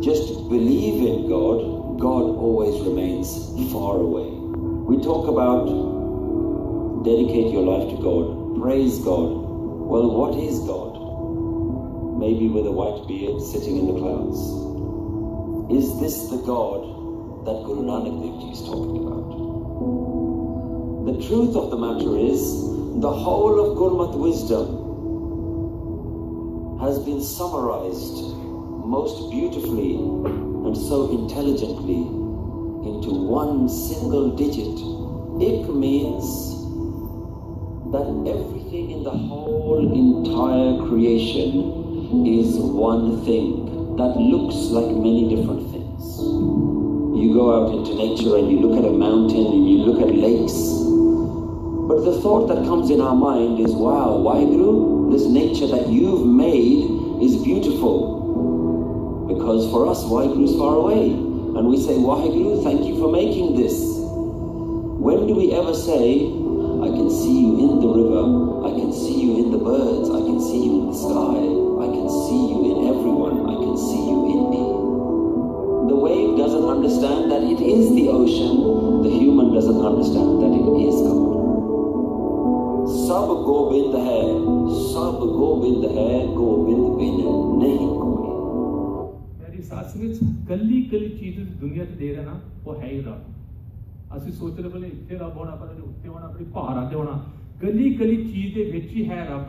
just believe in God always remains far away. We talk about dedicate your life to God, praise God. Well, what is God? Maybe with a white beard sitting in the clouds. Is this the God that Guru Nanak Dev Ji is talking about? The truth of the matter is, the whole of Gurmat wisdom has been summarized most beautifully and so intelligently into one single digit. Ik means that everything in the whole entire creation is one thing that looks like many different things. You go out into nature and you look at a mountain and you look at lakes, but the thought that comes in our mind is, wow, Waheguru, this nature that you've made is beautiful. Because for us, Waheguru is far away. And we say, Waheguru, thank you for making this. When do we ever say, I can see you in the river, I can see you in the birds, I can see you in the sky, I can see you in everyone, I can see you in me. The wave doesn't understand that it is the ocean, the human doesn't understand that it is God. Sab Gobind hai, Sab Gobind hai, Gobind bin nahi koi. ਸਾਸਮਿਤ ਕੱਲੀ ਚੀਜ਼ ਦੁਨੀਆ 'ਚ ਦੇ ਦੇਣਾ ਉਹ ਹੈ ਹੀ ਰੱਬ ਅਸੀਂ ਸੋਚ ਰਹੇ ਬਲੇ ਇੱਥੇ ਰੱਬ ਹੋਣਾ ਪਰ ਉੱਤੇ ਹੋਣਾ ਆਪਣੀ ਪਹਾੜਾਂ 'ਤੇ ਹੋਣਾ ਕੱਲੀ ਚੀਜ਼ ਦੇ ਵਿੱਚ ਹੀ ਹੈ ਰੱਬ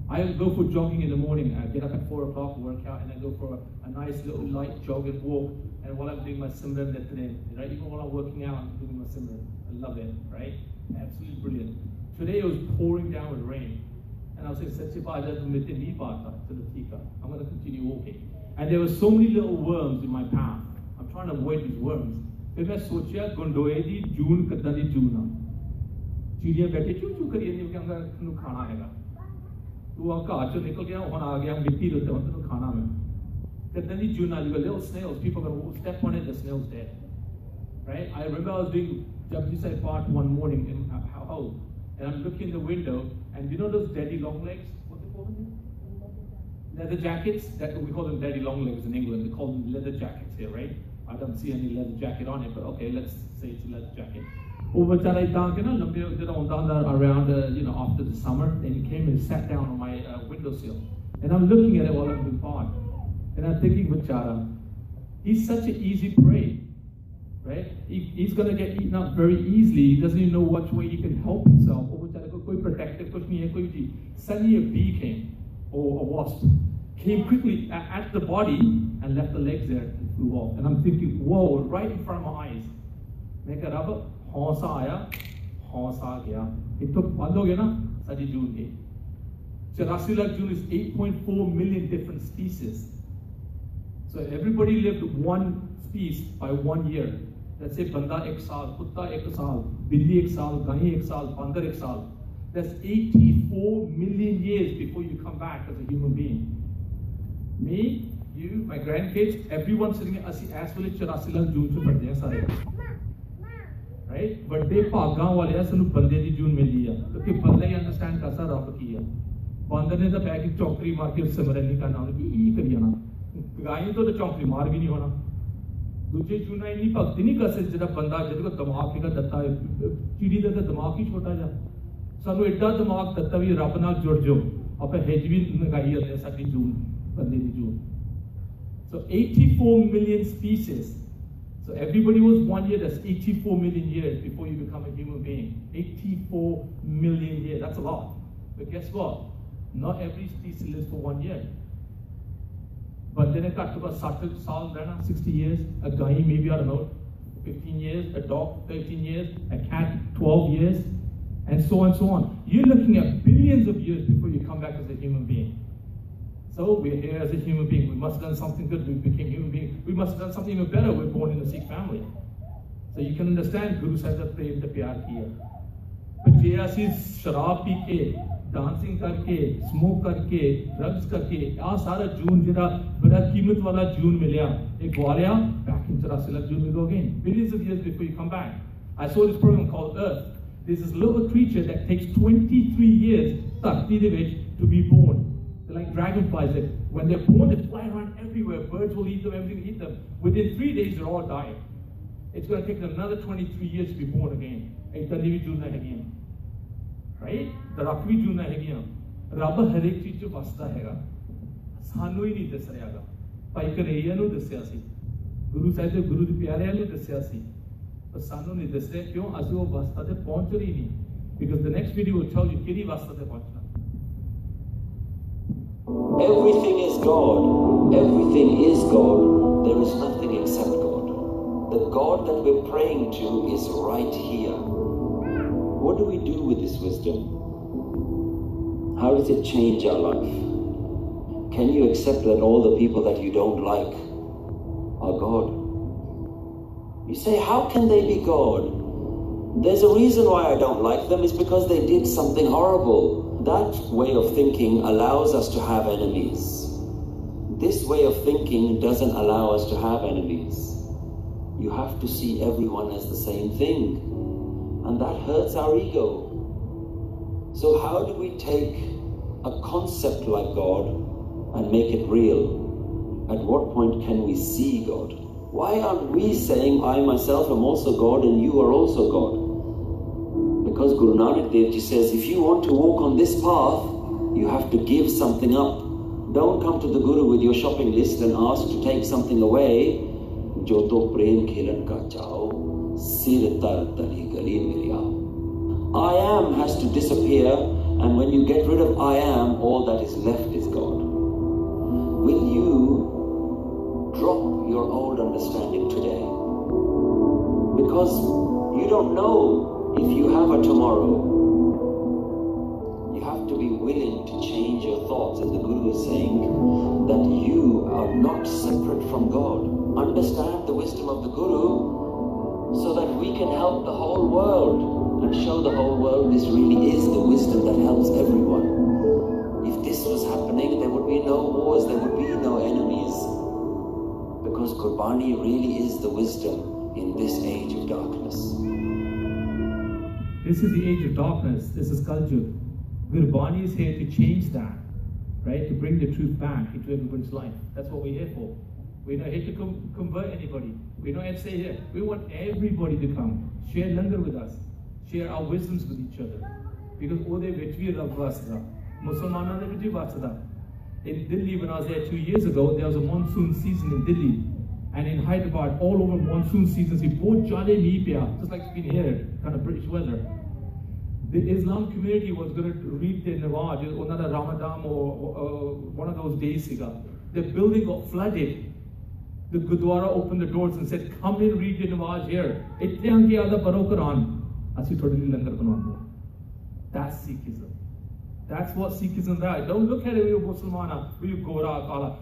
I go for jogging in the morning. I get up at 4 o'clock, work out, and I go for a nice little light jog and walk. And while I'm doing my Simran today, right? Even while I'm working out, I'm doing my Simran. I love it, right? Absolutely brilliant. Today it was pouring down with rain, and I was saying, "Sachi Paja, tumete nahi paata, chalo theek hai. I'm going to continue walking." And there were so many little worms in my path. I'm trying to avoid these worms. Then I socha Gondoe di June kadda di June a. Chidiyan baithe choo choo kari ਜਾਂਦੀ ਕਿ ਅੰਦਰ ਨੂੰ ਖਾਣਾ ਹੈਗਾ. ਤੂੰ ਆ ਘਾਹ ਚੋਂ ਨਿਕਲ ਗਿਆ ਹੁਣ ਆ ਗਿਆ ਮਿੱਟੀ ਦੇ ਉੱਤੇ ਹੁਣ ਤੈਨੂੰ ਖਾਣਾ ਮੈਂ. Kadda di June a little snails. People are going to step on it, the snail's dead. Right? I remember I was doing Jagdees part one morning in house, and I'm looking in the window, and you know those daddy long legs? What they call them? Leather jackets, that we call them daddy long legs in England. They call them leather jackets here, right? I don't see any leather jacket on it, but okay, let's say it's a leather jacket. Over time, around after the summer, and he came and sat down on my windowsill, and I'm looking at it while I'm being born, and I'm thinking, Bachara, he's such an easy prey, right? He's gonna get eaten up very easily. He doesn't even know which way he can help himself. Over time, koi protective, kuch nahi hai, koi chीज. Suddenly a bee came, or a wasp. Came quickly at the body and left the legs there and flew off. And I'm thinking, whoa, right in front of my eyes. मैं कह रहा Hausa आया, Hausa गया. It took बंद हो गया ना सारी जून के. 84 लाख जून is 8.4 million different species. So everybody lived one piece by 1 year. Let's say banda 1 saal, kutta 1 saal, billi 1 saal, gahi 1 saal, bandar 1 saal. That's 84 million years before you come back as a human being. Me, you, my grandkids, everyone sitting here, asi as well 84 lakh June se padde hain sare. Right? But they bhagan wale hai sanu bande di June mili hai. Kyunki banda hi understand kaisa Rabb ki hai. Bandar ne ta back chokri maar ke simran nahi karna unki kari jana. Gahi to chokri maar bhi nahi hona. दूसरे चुना इन्हीं भक्ति नहीं कर सकते जब बंदा जिसको दिमाग का दत्ता है चिड़ी का दिमाग ही छोटा जा सानू एडा दिमाग दत्ता भी रब नाल जुड़ जाओ आप हिज भी लगाई होते साडी जून बंदे दी जून so 84 million species so everybody was 1 year that's 84 million years before you become a human being 84 million years that's a lot but guess what not every species lives for 1 year but then a cut to a 60 years, a guy maybe, I don't know, 15 years, a dog 13 years, a cat 12 years, and so on and so on. You're looking at billions of years before you come back as a human being. So we're here as a human being. We must have done something good. We became human beings. We must have done something even better. We're born in a Sikh family. So you can understand Guru Sahib that prayed the pyar kiya. But aasees sharab pi ke, dancing karke, smoke karke, drugs karke, aa sara June jira bada कीमत वाला June मिलिया एक Gowalia back in 84 lakh June will go again billions of years before you come back. I saw this program called Earth. There's this little creature that takes 23 years to be born. They're like dragonflies that when they're born they fly around everywhere. Birds will eat them, everything will eat them. Within 3 days they're all dying. It's going to take them another 23 years to be born again. Right? The Rakvi Juna Hagiam. Rabba Harek Chichu Vasta Hega. Sanui ni दस रहा गा भाई कन्हैया नु दस्या सी गुरु साहिब दे गुरु दे प्यारे नु दस्या सी पर सानू नहीं दस रहे क्यों असि वो वास्ता ते पहुंच रही नहीं because the next video will tell you किरी वास्ता ते पहुंचना. Everything is God. Everything is God. There is nothing except God. The God that we're praying to is right here. What do we do with this wisdom? How does it change our life? Can you accept that all the people that you don't like are God? You say, how can they be God? There's a reason why I don't like them, is because they did something horrible. That way of thinking allows us to have enemies. This way of thinking doesn't allow us to have enemies. You have to see everyone as the same thing. And that hurts our ego. So how do we take a concept like God and make it real? At what point can we see God? Why aren't we saying, I myself am also God and you are also God? Because Guru Nanak Dev Ji says, if you want to walk on this path, you have to give something up. Don't come to the Guru with your shopping list and ask to take something away. Jo to prem khilan ka chao, sir tar tali gali mere aao. I am has to disappear, and when you get rid of I am, all that is left is God. Will you drop your old understanding today? Because you don't know if you have a tomorrow. You have to be willing to change your thoughts, and the Guru is saying that you are not separate from God. Understand the wisdom of the Guru so that we can help the whole world and show the whole world this really is the wisdom that helps everyone. If this was happening, there would be no wars, there would be no enemies. Because Gurbani really is the wisdom in this age of darkness. This is the age of darkness. This is Kaljug. Gurbani is here to change that, right? To bring the truth back into everybody's life. That's what we're here for. We're not here to convert anybody. We're not here to stay here. We want everybody to come. Share langar with us. Share our wisdoms with each other. Because ode vich vi Rabb vasda. Muslimanan de vich vasda. In Delhi, when I was there 2 years ago, there was a monsoon season in Delhi. And in Hyderabad, all over monsoon seasons, we both jale mee pya, just like it's been here, kind of British weather. The Islam community was going to read the Nawaj, or another Ramadan, or one of those days. The building got flooded. The Gurdwara opened the doors and said, come and read the Nawaj here. That's Sikhism. That's what Sikhism is. Don't look at it with Muslimana, with Gora, Kala.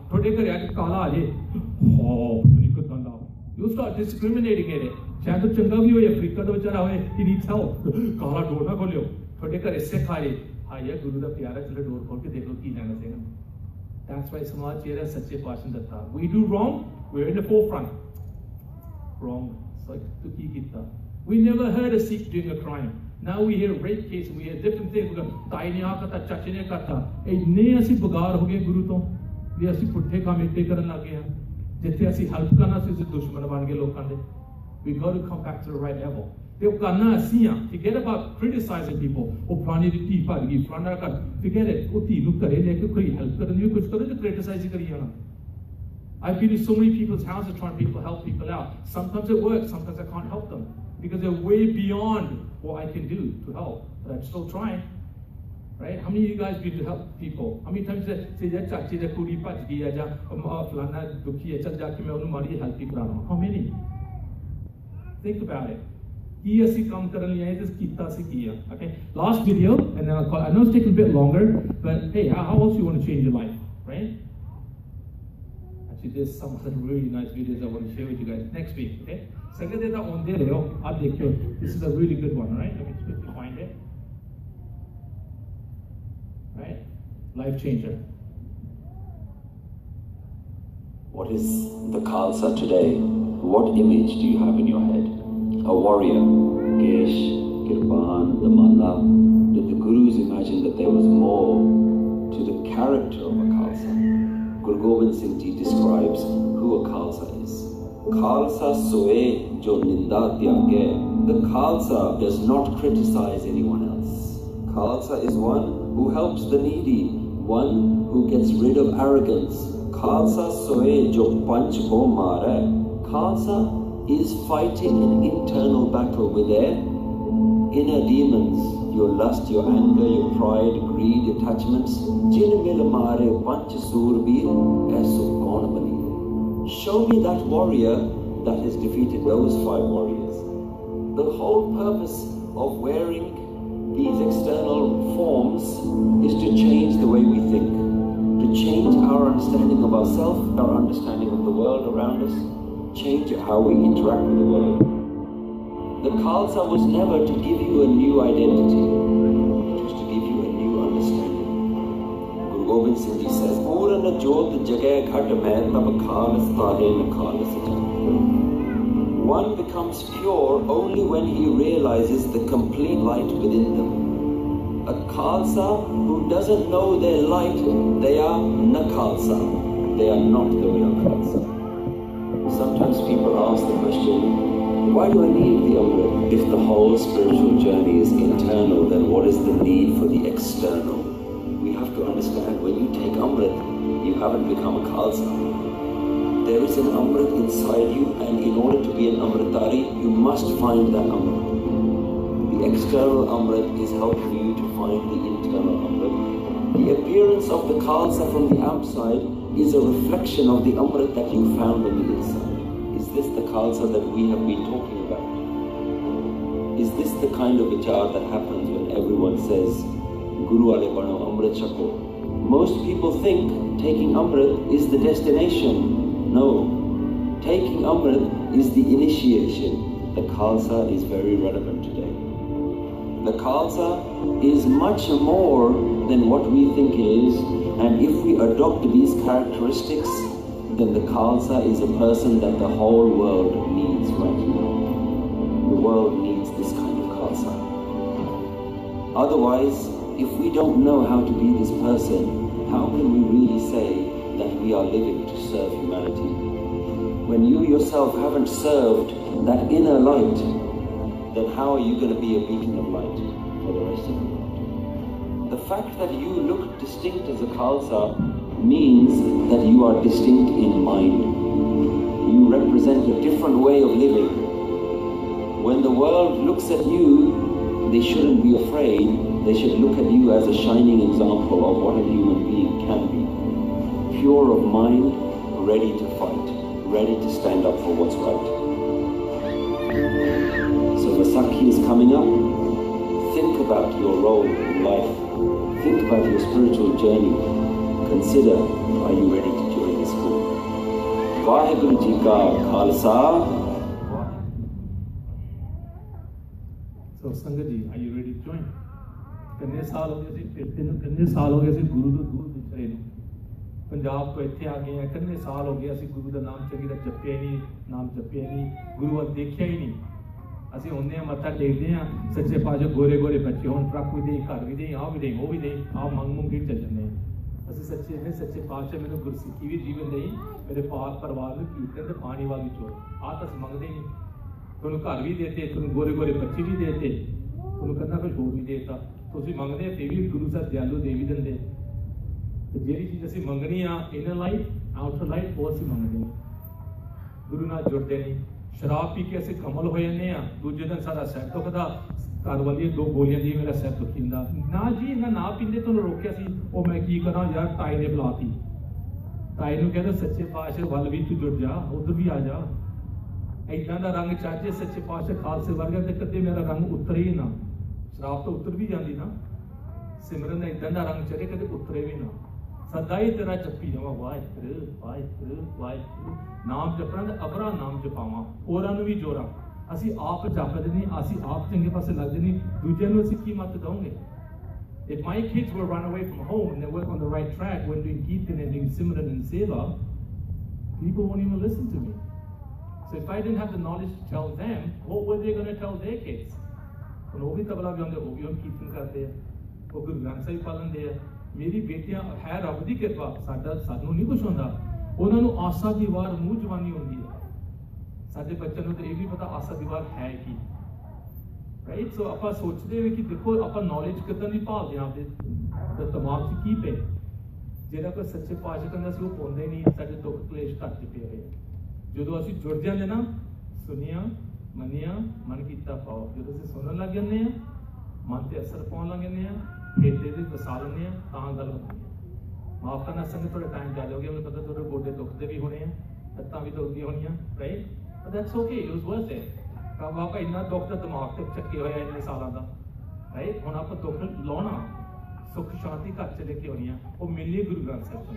You start discriminating at it. Chandu Changavi, Africa, he needs help. Kala Dona Golio. Todeka Sekhari. Haya Guru the Piara to the door, that's why Samaj Chera is such a passion that we do wrong, we're in the forefront. Wrong. It's like to Kita. We never heard a Sikh doing a crime. Now we hear rape cases, we hear different things. We go, da-i-aalaa kata, chachine kata. Inne asi bagar ho gaye Guru to. We asi putte kam itte karan lage hain. Jithe asi help karna si dushman ban gaye lokan de. We got to come back to the right level. Forget about criticizing people. Forget it. I've been in so many people's houses trying to help people out. Sometimes it works, sometimes I can't help them because they're way beyond what I can do to help. But I'm still trying. Right? How many of you guys been to help people? How many times say how many? Think about it. Okay, last video, and then I'll call. I know it's taking a bit longer, but hey, how else do you want to change your life, right? Actually, there's some really nice videos I want to share with you guys next week. Okay, this is a really good one, right? Let me just quickly find it. Right, life changer. What is the Khalsa today? What image do you have in your head? A warrior, Gesh, Kirpan, the ma-ulaa. Did the Gurus imagine that there was more to the character of a Khalsa? Guru Gobind Singh Ji describes who a Khalsa is. Khalsa soe jo ninda tyage. The Khalsa does not criticize anyone else. Khalsa is one who helps the needy, one who gets rid of arrogance. Khalsa soe jo panch ko mare. Khalsa is fighting an internal battle with their inner demons, your lust, your anger, your pride, greed, attachments. Show me that warrior that has defeated those 5 warriors. The whole purpose of wearing these external forms is to change the way we think, to change our understanding of ourselves, our understanding of the world around us, change how we interact with the world. The Khalsa was never to give you a new identity, it was to give you a new understanding. Guru Gobind Singh Ji says, Purana jot jagay ghat mein tab khalas tahe na khalas. One becomes pure only when he realizes the complete light within them. A Khalsa who doesn't know their light, they are na Khalsa. They are not the real Khalsa. Sometimes people ask the question, why do I need the Amrit? If the whole spiritual journey is internal, then what is the need for the external? We have to understand when you take Amrit, you haven't become a Khalsa. There is an Amrit inside you, and in order to be an Amritari, you must find that Amrit. The external Amrit is helping you to find the internal Amrit. The appearance of the Khalsa from the outside is a reflection of the Amrit that you found on the inside. Is this the Khalsa that we have been talking about? Is this the kind of vichar that happens when everyone says, Guru Ale Bano Amrit Chako? Most people think taking Amrit is the destination. No. Taking Amrit is the initiation. The Khalsa is very relevant today. The Khalsa is much more than what we think it is, and if we adopt these characteristics, then the Khalsa is a person that the whole world needs right now. The world needs this kind of Khalsa. Otherwise, if we don't know how to be this person, how can we really say that we are living to serve humanity? When you yourself haven't served that inner light, then how are you going to be a beacon of light for the rest of the world? The fact that you look distinct as a Khalsa means that you are distinct in mind. You represent a different way of living. When the world looks at you, they shouldn't be afraid. They should look at you as a shining example of what a human being can be. Pure of mind, ready to fight, ready to stand up for what's right. So Vaisakhi is coming up. Think about your role in life. think about your spiritual journey, consider, are you ready to join this group? Waheguru ji ka Khalsa. So Sangat ji, are you ready to join? कितने साल हो गए सी कितने साल हो गए सी गुरु तो दूर बिछड़े ने पंजाब तो इत्थे आ गए हैं कितने साल हो गए ਅਸੀਂ ਗੁਰੂ ਦਾ ਨਾਮ ਚੰਗੀ ਤਰ੍ਹਾਂ ਜਪਿਆ ਨਹੀਂ ਨਾਮ ਜਪਿਆ ਨਹੀਂ ਗੁਰੂ ਵੱਲ ਦੇਖਿਆ ਹੀ ਨਹੀਂ ਅਸੀਂ ਹੁੰਦੇ ਆ ਮੱਥਾ ਟੇਕਦੇ ਆ ਸੱਚੇ ਪਾਤਸ਼ਾਹ ਗੋਰੇ ਗੋਰੇ ਬੱਚੇ ਹੁਣ ਟਰੱਕ ਵੀ ਦੇ ਘਰ ਵੀ ਦੇ ਆ ਵੀ ਦੇ ਉਹ ਵੀ ਦੇ ਆ ਮੰਗ ਕੇ ਚੱਲ ਜੰਨੇ ਅਸੀਂ ਸੱਚੇ ਪਾਤਸ਼ਾਹ ਮੈਨੂੰ ਗੁਰਸਿੱਖੀ ਵੀ ਜੀਵਨ ਦੇਈ ਮੇਰੇ ਪਰਿਵਾਰ ਨੂੰ ਕੀਰਤਨ ਤੇ ਪਾਣੀ ਵਾਲੀ ਚੋਰ ਆ ਤਾਂ ਮੰਗਦੇ ਨਹੀਂ ਤੁਹਾਨੂੰ ਘਰ ਵੀ ਦੇਤੇ ਤੁਹਾਨੂੰ ਗੋਰੇ ਗੋਰੇ ਬੱਚੇ ਵੀ ਦੇਤੇ ਤੁਹਾਨੂੰ ਕੰਨਾ ਕੁਝ ਹੋਰ ਵੀ ਦੇਤਾ ਤੁਸੀਂ ਮੰਗਦੇ ਤੇ ਵੀ ਗੁਰੂ ਸਾਹਿਬ ਦਿਆਲੂ ਦੇ ਵੀ ਦਿੰਦੇ ਤੇ ਜਿਹੜੀ ਚੀਜ਼ ਅਸੀਂ ਮੰਗਣੀ ਆ ਇਨਰ ਲਾਈਫ ਆਊਟਰ ਲਾਈਫ ਉਹ ਅਸੀਂ ਮੰਗਦੇ ਹਾਂ ਗੁਰੂ ਨਾਲ ਜੁੜਦੇ ਨਹੀਂ ਸ਼ਰਾਬ ਪੀ ਕੇ ਅਸੀਂ ਕਮਲ ਹੋ ਜਾਂਦੇ ਆ ਦੂਜੇ ਦਿਨ ਸਾਡਾ ਸਿਰ ਦੁਖਦਾ ਘਰ ਵਾਲੀ 2 ਗੋਲੀਆਂ ਦੀ ਮੇਰਾ ਸਿਰ ਦੁਖੀਂਦਾ ਨਾ ਜੀ ਇਹਨਾਂ ਨਾ ਪੀਂਦੇ ਤੁਹਾਨੂੰ ਰੋਕਿਆ ਸੀ ਉਹ ਮੈਂ ਕੀ ਕਰਾਂ ਯਾਰ ਤਾਈ ਨੇ ਬੁਲਾਤੀ ਤਾਈ ਨੂੰ ਕਹਿੰਦਾ ਸੱਚੇ ਪਾਤਸ਼ਾਹ ਵੱਲ ਵੀ ਤੂੰ ਜੁੜ ਜਾ ਉਧਰ ਵੀ ਆ ਜਾ ਏਦਾਂ ਦਾ ਰੰਗ ਚਾਚੇ ਸੱਚੇ ਪਾਤਸ਼ਾਹ ਖਾਲਸੇ ਵਰਗਾ ਤੇ ਕਦੇ ਮੇਰਾ ਰੰਗ ਉਤਰੇ ਹੀ ਨਾ ਸ਼ਰਾਬ ਤੋਂ ਉਤਰ ਵੀ ਜਾਂਦੀ ਨਾ ਸਿਮਰਨ ਦਾ ਇਦਾਂ ਦਾ ਰੰਗ ਚੜੇ ਕਦੇ ਉਤਰੇ ਵੀ ਨਾ ਸਦਾ ਹੀ ਤੇਰਾ ਜਪੀ ਜਾਵਾਂ ਵਾਹਿਗੁਰੂ ਵਾਹਿਗੁਰੂ ਵਾਹਿਗੁਰੂ ਨਾਮ ਜਪਣਾ ਤੇ ਅਬਰਾ ਨਾਮ ਜਪਾਵਾਂ ਹੋਰਾਂ ਨੂੰ ਵੀ ਜੋਰਾਂ ਅਸੀਂ ਆਪ ਜਪਦੇ ਨਹੀਂ ਅਸੀਂ ਆਪ ਚੰਗੇ ਪਾਸੇ ਲੱਗਦੇ ਨਹੀਂ ਦੂਜਿਆਂ ਨੂੰ ਅਸੀਂ ਕੀ ਮੱਤ ਦਵਾਂਗੇ If my kids were run away from home and they were on the right track when doing kirtan and doing simran and seva, people won't even listen to me. So if I didn't have the knowledge to tell them, what were they going to tell their kids? ਹੁਣ ਉਹ ਵੀ ਤਬਲਾ ਵਜਾਉਂਦੇ ਉਹ ਵੀ ਹੁਣ ਕੀਰਤਨ ਕਰਦੇ ਆ ਉਹ ਗੁਰੂ ਗ੍ਰੰਥ ਸਾਹਿਬ ਪਾਲਣਦੇ ਆ ਮੇਰੀ ਬੇਟੀਆਂ ਹੈ ਰੱਬ ਦੀ ਕਿਰਪਾ ਸਾਨੂੰ ਨਹੀਂ ਕੁਛ ਹੁੰਦਾ ਉਹਨਾਂ ਨੂੰ ਆਸਾ ਦੀ ਵਾਰ ਮੂੰਹ ਜਵਾਨੀ ਹੁੰਦੀ ਹੈ ਸਾਡੇ ਬੱਚਿਆਂ ਨੂੰ ਤਾਂ ਇਹ ਵੀ ਪਤਾ ਆਸਾ ਦੀ ਵਾਰ ਹੈ ਕੀ ਰਾਈਟ ਸੋ ਆਪਾਂ ਸੋਚਦੇ ਹਾਂ ਕਿ ਦੇਖੋ ਆਪਾਂ ਨੌਲੇਜ ਕਿੱਦਾਂ ਦੀ ਭਾਲਦੇ ਆ ਆਪਦੇ ਦਿਮਾਗ 'ਚ ਕੀ ਪਏ ਜਿਹੜਾ ਕੋਈ ਸੱਚੇ ਪਾਤਸ਼ਾਹ ਕਹਿੰਦਾ ਸੀ ਉਹ ਪਾਉਂਦੇ ਨਹੀਂ ਸਾਡੇ ਦੁੱਖ ਕਲੇਸ਼ ਘੱਟ ਪਏ ਹੋਏ ਜਦੋਂ ਅਸੀਂ ਜੁੜ ਜਾਂਦੇ ਨਾ ਸੁਣਿਆ ਮੰਨਿਆ ਮਨ ਕੀਤਾ ਪਾਓ ਜਦੋਂ ਅਸੀਂ ਸੁਣਨ ਲੱਗ ਜਾਂਦੇ ਆ ਮਨ ਤੇ ਅਸਰ ਪਾਉਣ ਲੱਗ ਜਾਂਦੇ ਆ ਖੇਤੇ ਦੇ ਵਸਾ ਲੈਂਦੇ ਆ ਤਾਂ ਗੱਲ ਹੁੰਦੀ ਹੈ ਮਾਫ ਕਰਨਾ ਸੰਗਤ ਥੋੜਾ ਟਾਈਮ ਜ਼ਿਆਦਾ ਹੋ ਗਿਆ ਮੈਨੂੰ ਪਤਾ ਤੁਹਾਡੇ ਗੋਡੇ ਦੁਖਦੇ ਵੀ ਹੋਣੇ ਆ ਲੱਤਾਂ ਵੀ ਦੁਖਦੀਆਂ ਹੋਣੀਆਂ right but that's okay it was worth it ਆਪਾਂ ਇੰਨਾ ਦੁੱਖ ਦਾ ਦਿਮਾਗ ਤੇ ਚੱਕੇ ਹੋਇਆ ਇੰਨੇ ਸਾਲਾਂ ਦਾ ਰਾਈਟ ਹੁਣ ਆਪਾਂ ਦੁੱਖ ਲਾਉਣਾ ਸੁੱਖ ਸ਼ਾਂਤੀ ਘਰ ਚ ਲੈ ਕੇ ਆਉਣੀ ਆ ਉਹ ਮਿਲੀ ਗੁਰੂ ਗ੍ਰੰਥ ਸਾਹਿਬ ਤੋਂ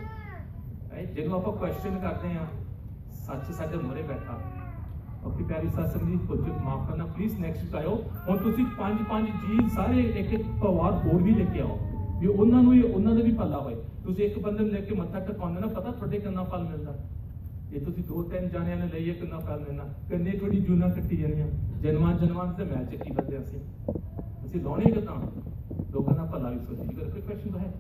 ਰਾਈਟ ਜਦੋਂ ਆਪਾਂ ਕੁਐਸਚਨ ਕਰਦੇ ਆ ਸੱਚ ਸਾਡੇ ਮੂਹਰੇ ਬੈਠਾ ਓਕੇ ਪਿਆਰੀ ਸਾਧ ਸੰਗਤ ਜੀ ਕੁਝ ਮਾਫ ਕਰਨਾ ਪਲੀਜ਼ ਨੈਕਸਟ ਵੀਕ ਆਇਓ ਹੁਣ ਤੁਸੀਂ 5 ਜੀ ਸਾਰੇ ਇੱਕ ਪਰਿਵਾਰ ਹੋਰ ਵੀ ਲੈ ਕੇ ਆਓ ਵੀ ਉਹਨਾਂ ਨੂੰ ਉਹਨਾਂ ਦਾ ਵੀ ਭਲਾ ਹੋਏ ਤੁਸੀਂ ਇੱਕ ਬੰਦੇ ਨੂੰ ਲੈ ਕੇ ਮੱਥਾ ਟਿਕਾਉਂਦੇ ਨਾ ਪਤਾ ਤੁਹਾਡੇ ਕਿੰਨਾ ਫਲ ਮਿਲਦਾ ਜੇ ਤੁਸੀਂ 2-3 ਜਾਣਿਆਂ ਨੇ ਲਈਏ ਕਿੰਨਾ ਫਲ ਮਿਲਣਾ ਕਿੰਨੇ ਤੁਹਾਡੀ ਜੂਨਾਂ ਕੱਟੀ ਜਾਣੀਆਂ ਜਨਮਾਂ ਤੇ ਮੈਂ ਚੱਕੀ ਫਿਰਦੇ ਅਸੀਂ ਲਾਉਣੇ ਕਿਦਾਂ ਲੋਕਾਂ ਦਾ ਭਲਾ ਵੀ ਸੋਚੀ ਕਰ ਕੋਈ ਕੁਐਸਚਨ ਹੈ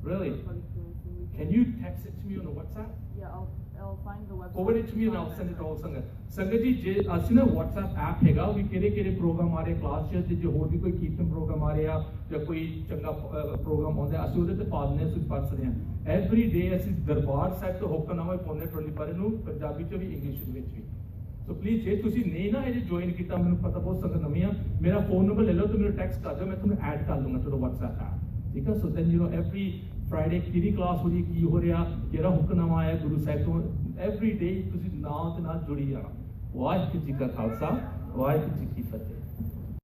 Really? Can you text it to me on the WhatsApp? Yeah, I'll find the website. Forward it to me and I'll send it to all Sangat. Sangat ji, ਅਸੀਂ ਨਾ WhatsApp app ਹੈਗਾ ਵੀ ਕਿਹੜੇ programme ਆ ਰਹੇ class 'ਚ ਤੇ ਜੇ ਹੋਰ ਵੀ ਕੋਈ ਕੀਰਤਨ ਪ੍ਰੋਗਰਾਮ ਆ ਰਿਹਾ ਜਾਂ ਕੋਈ ਚੰਗਾ ਪ੍ਰੋਗਰਾਮ ਆਉਂਦਾ ਅਸੀਂ ਉਹਦੇ ਤੇ ਪਾ ਦਿੰਦੇ ਹਾਂ ਤੁਸੀਂ ਪੜ੍ਹ ਸਕਦੇ ਹਾਂ ਐਵਰੀ ਡੇ ਅਸੀਂ ਦਰਬਾਰ ਸਾਹਿਬ ਤੋਂ ਹੁਕਮਨਾਮਾ ਪਾਉਂਦੇ 24 ਨੂੰ ਪੰਜਾਬੀ 'ਚ ਵੀ ਇੰਗਲਿਸ਼ ਦੇ ਵਿੱਚ ਵੀ ਸੋ ਪਲੀਜ਼ ਜੇ ਤੁਸੀਂ ਨਹੀਂ ਨਾ ਇਹ ਜੁਆਇਨ ਕੀਤਾ ਮੈਨੂੰ ਪਤਾ ਬਹੁਤ ਸੰਗਤ ਨਵੀਂ ਆ ਮੇਰਾ ਫੋਨ ਨੰਬਰ ਲੈ ਲਓ ਤੇ ਮੈਨੂੰ ਟੈਕਸਟ ਕਰ ਦਿਓ ਮੈਂ ਤੁਹਾਨੂੰ ਐਡ ਕਰ ਲੂੰਗਾ ਤੁਹਾਡਾ WhatsApp app ਠੀਕ ਹੈ so then you know every Friday ਕਿਹੜੀ ਕਲਾਸ ਹੋ ਰਹੀ ਕੀ ਹੋ ਰਿਹਾ ਕਿਹੜਾ ਹੁਕਮਨਾਮਾ ਆਇਆ ਗੁਰੂ ਸਾਹਿਬ ਤੋਂ ਐਵਰੀ ਡੇ ਤੁਸੀਂ ਨਾਲ ਤੇ ਨਾਲ ਜੁੜੀ ਜਾਣਾ ਵਾਹਿਗੁਰੂ ਜੀ ਕਾ ਖਾਲਸਾ ਵਾਹਿਗੁਰੂ ਜੀ ਕੀ ਫਤਿਹ